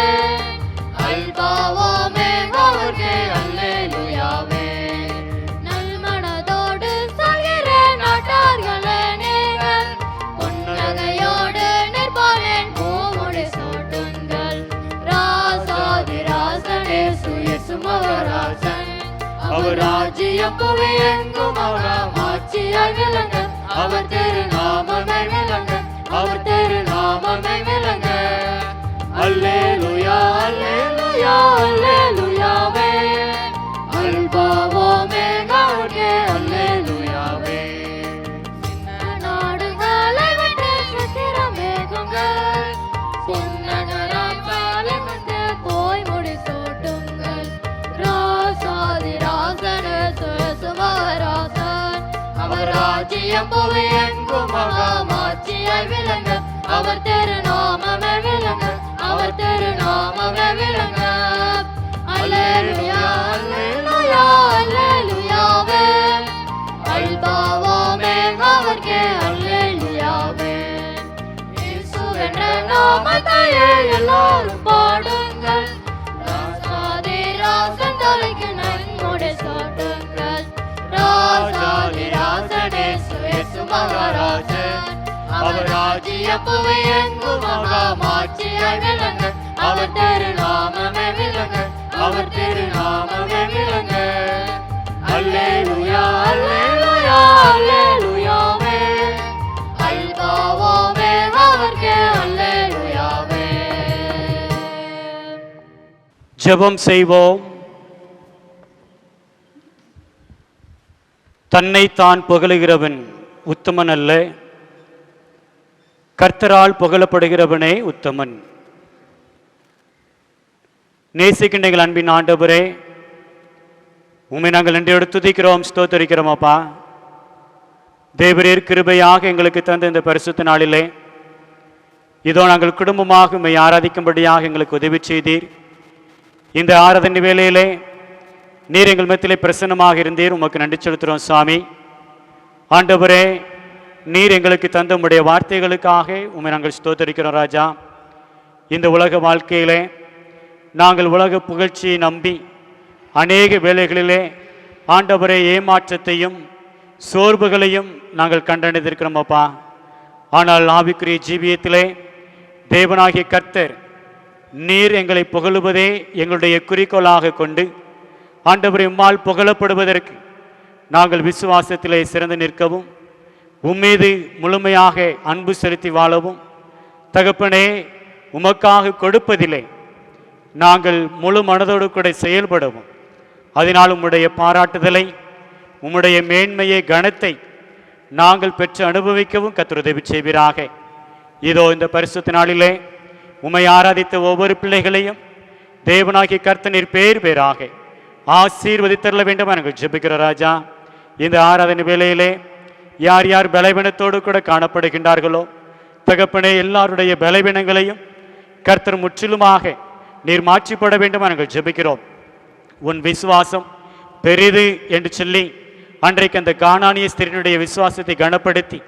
D: அல்பாவோமே அவர்க்கே அல்லேலூயாவே. நல்மனதோடு சொல்கிற நாட்டார்களே நீங்கள், புன்னகையோடு நிற்பாரேன் பூமுடி சூட்டுங்கள். ராசாதி ராசனே சுயசு மகராசன், அவர் ராஜ்யம் புவியெங்கும் மகமாட்சியாய் விளங்க, அவர் திருநாமமே விளங்க, அவர் திருநாமமே விளங்க. அல்லேலூயா அல்லேலூயா அல்லேலூயாவே, அல்பாவோமே அவர்க்கே அல்லேலூயாவே. நாடுகளை விட்டு சித்திரமேகுங்கள், புன்னகராம் காலமுக்கு போய் முடி சூட்டுங்கள். ராசாதி ராசனே சுயசு மகராசன், அவர் ராஜ்யம் புவியெங்கும் மகமாட்சியாய் விளங்க, அவர் திருநாமமே விளங்க, அவர் திருநாமமே விளங்க. அல்லேலூயா அல்லேலூயா அல்லேலூயாவே, அல்பாவோமே அவர்க்கே நாமத்தையே எல்லாரும் பாடுங்கள். ராசாதி ராசன் தலைக்கு நன்முடி சாட்டுங்கள். ராசாதி ராசனே சுயசு மகாராஜன், அவர் ராஜ்ய புவி எங்கும் மகாமாட்சியாய் விளங்க. அவர் திருநாமமே விளங்க, அவர் திருநாமமே விளங்க. அல்லேலூயா அல்லேலூயா அல்லேலூயாவே, அல்பாவோமே அவர்க்கே அல்லேலூயாவே.
A: ஜெபம் செய்வோம். தன்னைத்தான் புகழுகிறவன் உத்தமன் அல்ல, கர்த்தரால் புகழப்படுகிறவனே உத்தமன். நேசிக்கின்ற எங்கள் அன்பின் ஆண்டவரே, உம்மை நாங்கள் நன்றியோடு துதிக்கிறோம், ஸ்தோத்தரிக்கிறோம். அப்பா, தேவரீர் கிருபையாக எங்களுக்கு தந்த இந்த பரிசுத்த நாளிலே இதோ நாங்கள் குடும்பமாக உம்மை ஆராதிக்கும்படியாக எங்களுக்கு உதவி செய்தீர். இந்த ஆராதனை வேளையிலே நீர் எங்கள் மத்தியிலே பிரசன்னமாக இருந்தீர், உமக்கு நன்றி செலுத்துகிறோம் சுவாமி. ஆண்டவரே, நீர் எங்களுக்கு தந்த உம்முடைய வார்த்தைகளுக்காக உம்மை நாங்கள் ஸ்தோத்தரிக்கிறோம் ராஜா. இந்த உலக வாழ்க்கையிலே நாங்கள் உலக புகழ்ச்சியை நம்பி அநேக வேளைகளிலே ஆண்டவரே ஏமாற்றத்தையும் சோர்வுகளையும் நாங்கள் கண்டடைந்திருக்கிறோம் அப்பா. ஆனால் ஆவிக்குரிய ஜீவியத்திலே தேவனாகிய கர்த்தர் நீர் எங்களை புகழுவதே எங்களுடைய குறிக்கோளாக கொண்டு ஆண்டவரை உம்மால் புகழப்படுவதற்கு நாங்கள் விசுவாசத்திலே சிறந்து நிற்கவும் உம்மீது முழுமையாக அன்பு செலுத்தி வாழவும் தகப்பனே உமக்காக கொடுப்பதில்லை நாங்கள் முழு மனதோடு கூட செயல்படவும் அதனால் உம்முடைய பாராட்டுதலை உம்முடைய மேன்மையை கனத்தை நாங்கள் பெற்று அனுபவிக்கவும் கர்த்தர் உதவி செய்வீராக. இதோ இந்த பரிசுத்த நாளிலே உம்மை ஆராதித்த ஒவ்வொரு பிள்ளைகளையும் தேவனாகிய கர்த்தர் நீர் பேர் பேராக ஆசீர்வதித்தரல வேண்டும் நாங்கள் ஜெபிக்கிற ராஜா. இந்த ஆராதனை வேளையிலே யார் யார் பலவீனத்தோடு கூட காணப்படுகின்றார்களோ தகப்பனே எல்லாருடைய பலவீனங்களையும் கர்த்தர் முற்றிலுமாக நீர் மாற்றிப்பட வேண்டும் நாங்கள் ஜெபிக்கிறோம். உன் விசுவாசம் பெரிது என்று சொல்லி அன்றைக்கு அந்த கானானிய ஸ்திரீனுடைய விசுவாசத்தை கனப்படுத்தி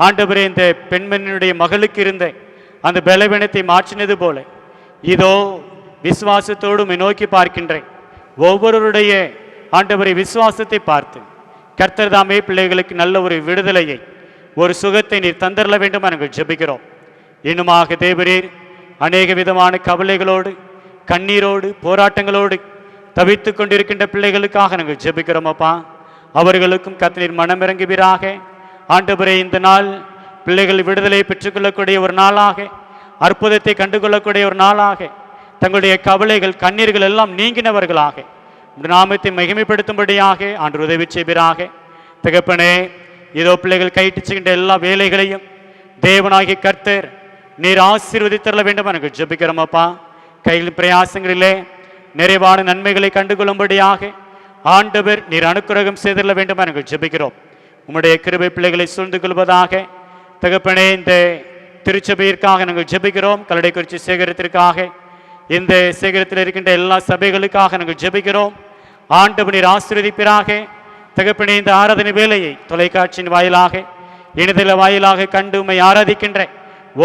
A: ஆண்டவரே இந்த பெண்மணியுடைய மகளுக்கு இருந்த அந்த பலவீனத்தை மாற்றினது போல இதோ விசுவாசத்தோடு நோக்கி பார்க்கின்றேன் ஒவ்வொருவருடைய ஆண்டவரை விசுவாசத்தை பார்த்து கர்த்தர் தாமே பிள்ளைகளுக்கு நல்ல ஒரு விடுதலையை ஒரு சுகத்தை நீர் தந்தரல வேண்டும் நாங்கள் ஜெபிக்கிறோம். இன்னுமாக தேவரீர் அநேக விதமான கவலைகளோடு கண்ணீரோடு போராட்டங்களோடு தவித்து கொண்டிருக்கின்ற பிள்ளைகளுக்காக நாங்கள் ஜெபிக்கிறோம் அப்பா. அவர்களுக்கும் கர்த்தர் மனமிறங்குவீராக. ஆண்டவரே, இந்த நாள் பிள்ளைகள் விடுதலை பெற்றுக்கொள்ளக்கூடிய ஒரு நாளாக அற்புதத்தை கண்டுகொள்ளக்கூடிய ஒரு நாளாக தங்களுடைய கவலைகள் கண்ணீர்கள் எல்லாம் நீங்கினவர்களாக நாமத்தை மகிமைப்படுத்தும்படியாக ஆண்டு உதவி செய்வீராக. தகப்பனே, இதோ பிள்ளைகள் கைட்டு செய்கின்ற எல்லா வேலைகளையும் தேவனாகிய கர்த்தர் நீர் ஆசீர்வதித்தரல வேண்டும் நாங்கள் ஜெபிக்கிறோம் அப்பா. கையில் பிரயாசங்களிலே நிறைவான நன்மைகளை கண்டுகொள்ளும்படியாக ஆண்டவர் நீர் அனுக்கிரகம் செய்தரல வேண்டும் நாங்கள் ஜெபிக்கிறோம். உம்முடைய கிருபை பிள்ளைகளை சூழ்ந்து கொள்வதாக. தகப்பனே, இந்த திருச்சபையிற்காக நாங்கள் ஜெபிக்கிறோம். கல்லடைக்குறிச்சி சேகரத்திற்காக இந்த சேகரத்தில் இருக்கின்ற எல்லா சபைகளுக்காக நாங்கள் ஜெபிக்கிறோம். ஆண்டவர் நீர் ஆசீர்வதிப்பீராக. தகப்பனே, இந்த ஆராதனை வேலையை தொலைக்காட்சியின் வாயிலாக இணையதள வாயிலாக கண்டு உம்மை ஆராதிக்கின்ற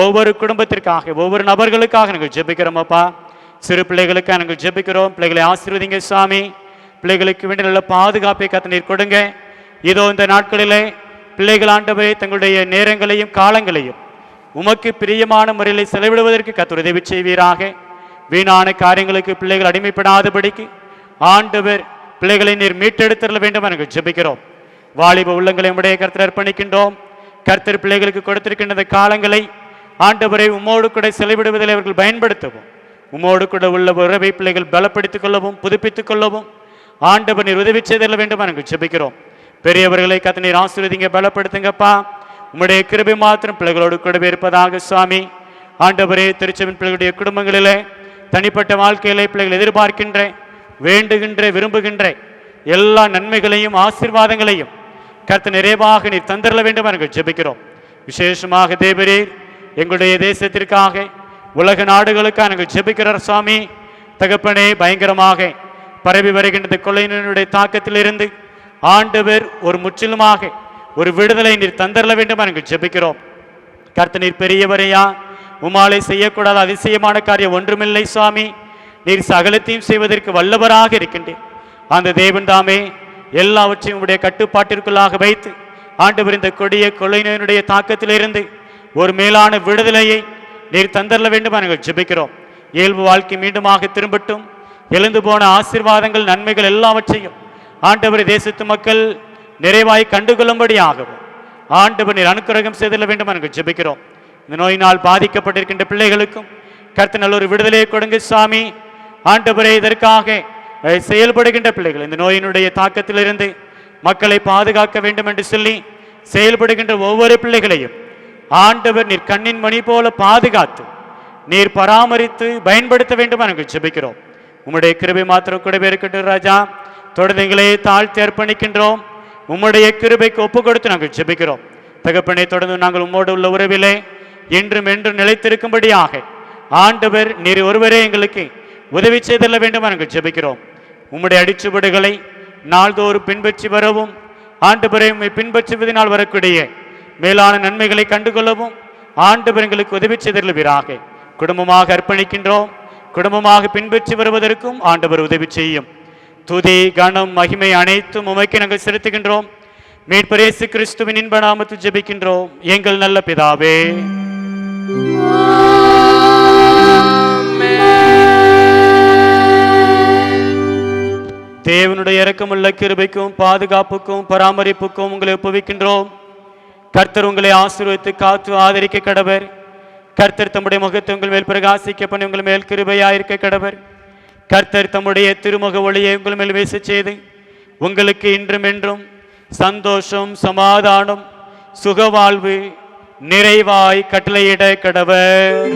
A: ஒவ்வொரு குடும்பத்திற்காக ஒவ்வொரு நபர்களுக்காக நாங்கள் ஜெபிக்கிறோம் அப்பா. சிறு பிள்ளைகளுக்காக நாங்கள் ஜெபிக்கிறோம். பிள்ளைகளை ஆசீர்வதிங்க சுவாமி. பிள்ளைகளுக்கு வேண்டிய நல்ல பாதுகாப்பை கர்த்தர் நீர் கொடுங்க. இதோ இந்த நாட்களிலே பிள்ளைகள் ஆண்டவரே தங்களுடைய நேரங்களையும் காலங்களையும் உமக்கு பிரியமான முறையில் செலவிடுவதற்கு கர்த்தர் உதவி செய்வீராக. வீணான காரியங்களுக்கு பிள்ளைகள் அடிமைப்படாதபடிக்கு ஆண்டவர் பிள்ளைகளை நீர் மீட்டெடுத்தரல வேண்டும் நாங்கள் ஜெபிக்கிறோம். வாலிப உள்ளங்களை உடைய கர்த்தர் அர்ப்பணிக்கின்றோம். கர்த்தர் பிள்ளைகளுக்கு கொடுத்திருக்கின்ற காலங்களை ஆண்டவரை உம்மோடு கூட செலவிடுவதில் அவர்கள் பயன்படுத்தவும் உம்மோடு கூட உள்ள உறவை பிள்ளைகள் பலப்படுத்திக் கொள்ளவும் புதுப்பித்துக் கொள்ளவும் ஆண்டவர் நீர் உதவி செய்தரல வேண்டும் நாங்கள் ஜெபிக்கிறோம். பெரியவர்களை கர்த்தர் நீர் ஆசீர்வதிங்க, பலப்படுத்துங்கப்பா. உம்முடைய கிருபை மாத்திரம் பிள்ளைகளோடு கூடவே இருப்பதாக சுவாமி. ஆண்டவரே, திருச்சபையின் பிள்ளைகளுடைய குடும்பங்களிலே தனிப்பட்ட வாழ்க்கையிலே பிள்ளைகள் எதிர்பார்க்கின்ற வேண்டுகின்ற விரும்புகின்ற எல்லா நன்மைகளையும் ஆசீர்வாதங்களையும் கர்த்தர் நிறைவாக நீர் தந்தரல வேண்டும் நாங்கள் ஜெபிக்கிறோம். விசேஷமாக தேவரீர் எங்களுடைய தேசத்திற்காக உலக நாடுகளுக்காக நாங்கள் ஜெபிக்கிறார் சுவாமி. தகப்பனே, பயங்கரமாக பரவி வருகின்ற கொள்ளையினுடைய தாக்கத்திலிருந்து ஆண்டவர் ஒரு முற்றிலுமாக ஒரு விடுதலை நீர் தந்தரல வேண்டும் நாங்கள் ஜெபிக்கிறோம். கர்த்தர் நீர் பெரியவரையா, உமாலை செய்யக்கூடாத அதிசயமான காரியம் ஒன்றுமில்லை சுவாமி. நீர் சகலத்தையும் செய்வதற்கு வல்லவராக இருக்கின்றேன். அந்த தேவன் தாமே எல்லாவற்றையும் உடைய கட்டுப்பாட்டிற்குள்ளாக வைத்து ஆண்டவர் இந்த கொடிய கொள்ளை நோயினுடைய தாக்கத்திலிருந்து ஒரு மேலான விடுதலையை நீர் தந்தரல வேண்டும் நாங்கள் ஜெபிக்கிறோம். இயல்பு வாழ்க்கை மீண்டுமாக திரும்பட்டும். எழுந்து போன ஆசீர்வாதங்கள் நன்மைகள் எல்லாவற்றையும் ஆண்டவர் தேசத்து மக்கள் நிறைவாய் கண்டுகொள்ளும்படியாகவும் ஆண்டவர் நீர் அனுக்கிரகம் செய்தல வேண்டும் நாங்கள் ஜெபிக்கிறோம். இந்த நோயினால் பாதிக்கப்பட்டிருக்கின்ற பிள்ளைகளுக்கும் கர்த்தர் நல்ல ஒரு விடுதலையை கொடுங்க சாமி. ஆண்டவரே, இதற்காக செயல்படுகின்ற பிள்ளைகள் இந்த நோயினுடைய தாக்கத்திலிருந்து மக்களை பாதுகாக்க வேண்டும் என்று சொல்லி செயல்படுகின்ற ஒவ்வொரு பிள்ளைகளையும் ஆண்டவர் நீர் கண்ணின் மணி போல பாதுகாத்து நீர் பராமரித்து பயன்படுத்த வேண்டும் நாங்கள் ஜெபிக்கிறோம். உம்முடைய கிருபை மாத்திரம் கூடவே இருக்கட்டும் ராஜா. தொடர்ந்து எங்களே தாழ்த்தி அர்ப்பணிக்கின்றோம். உம்முடைய கிருபைக்கு ஒப்பு கொடுத்து நாங்கள் ஜெபிக்கிறோம். தகப்பனை தொடர்ந்து நாங்கள் உம்மோடு உள்ள உறவிலே என்றும் என்றும் நிலைத்திருக்கும்படியாக ஆண்டவர் நீர் ஒருவரே எங்களுக்கு உதவி செய்தல்ல வேண்டும் நாங்கள் ஜெபிக்கிறோம். உம்முடைய அடிச்சுவடுகளை நாள்தோறும் பின்பற்றி வரவும் ஆண்டவரை பின்பற்றுவதனால் வரக்கூடிய மேலான நன்மைகளை கண்டுகொள்ளவும் ஆண்டவர் எங்களுக்கு உதவி செய்தல்லுவீராக. குடும்பமாக அர்ப்பணிக்கின்றோம். குடும்பமாக பின்பற்றி வருவதற்கும் ஆண்டவர் உதவி செய்யும். துதி கணம் மகிமை அனைத்தும் உமக்கு நாங்கள் செலுத்துகின்றோம். மீட்பர் இயேசு கிறிஸ்துவின் இன்ப நாமத்தில் ஜெபிக்கின்றோம் எங்கள் நல்ல பிதாவே. தேவனுடைய இரக்கமுள்ள கிருபைக்கும் பாதுகாப்புக்கும் பராமரிப்புக்கும் உங்களை ஒப்புவிக்கின்றோம். கர்த்தர் உங்களை ஆசீர்வதித்து காத்து ஆதரிக்க கடவர். கர்த்தர் தம்முடைய முகத்தை உங்கள் மேல் பிரகாசிக்க பண்ணி உங்கள் மேல் கிருபையாயிருக்க கடவர். கர்த்தர் தம்முடைய திருமுக ஒளியை உங்கள் மேல் வீச செய்து உங்களுக்கு இன்றும் என்றும் சந்தோஷம் சமாதானம் சுகவாழ்வு நிறைவாய் கட்டளையிட கடவர்.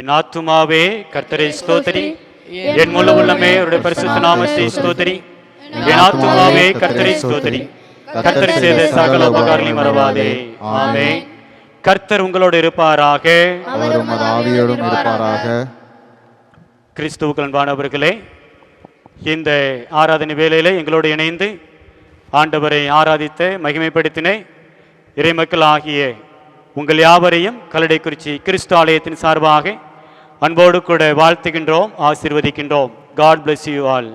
A: என் ஆத்துமாவே கர்த்தரை ஸ்தோத்திரி, என் முழு உள்ளமே அவருடைய பரிசுத்த நாமத்தை ஸ்தோத்திரி. என் ஆத்துமாவே கர்த்தரை ஸ்தோத்திரி, கர்த்தர் செய்த சகல உபகாரங்களையும் மறவாதே. ஆமென். கர்த்தர் உங்களோடு இருப்பாராக.
C: அவர் உமது ஆவியோடும் இருப்பாராக.
A: கிறிஸ்துவுக்குள் அன்பானவர்களே, இந்த ஆராதனை வேளையிலே எங்களோடு இணைந்து ஆண்டவரை ஆராதித்த மகிமைப்படுத்தின இறைமக்கள் ஆகிய உங்கள் யாவரையும் கல்லடைக்குறிச்சி கிறிஸ்து ஆலயத்தின் சார்பாக அன்போடு கூட வாழ்த்துகின்றோம், ஆசீர்வதிக்கின்றோம். God bless you all.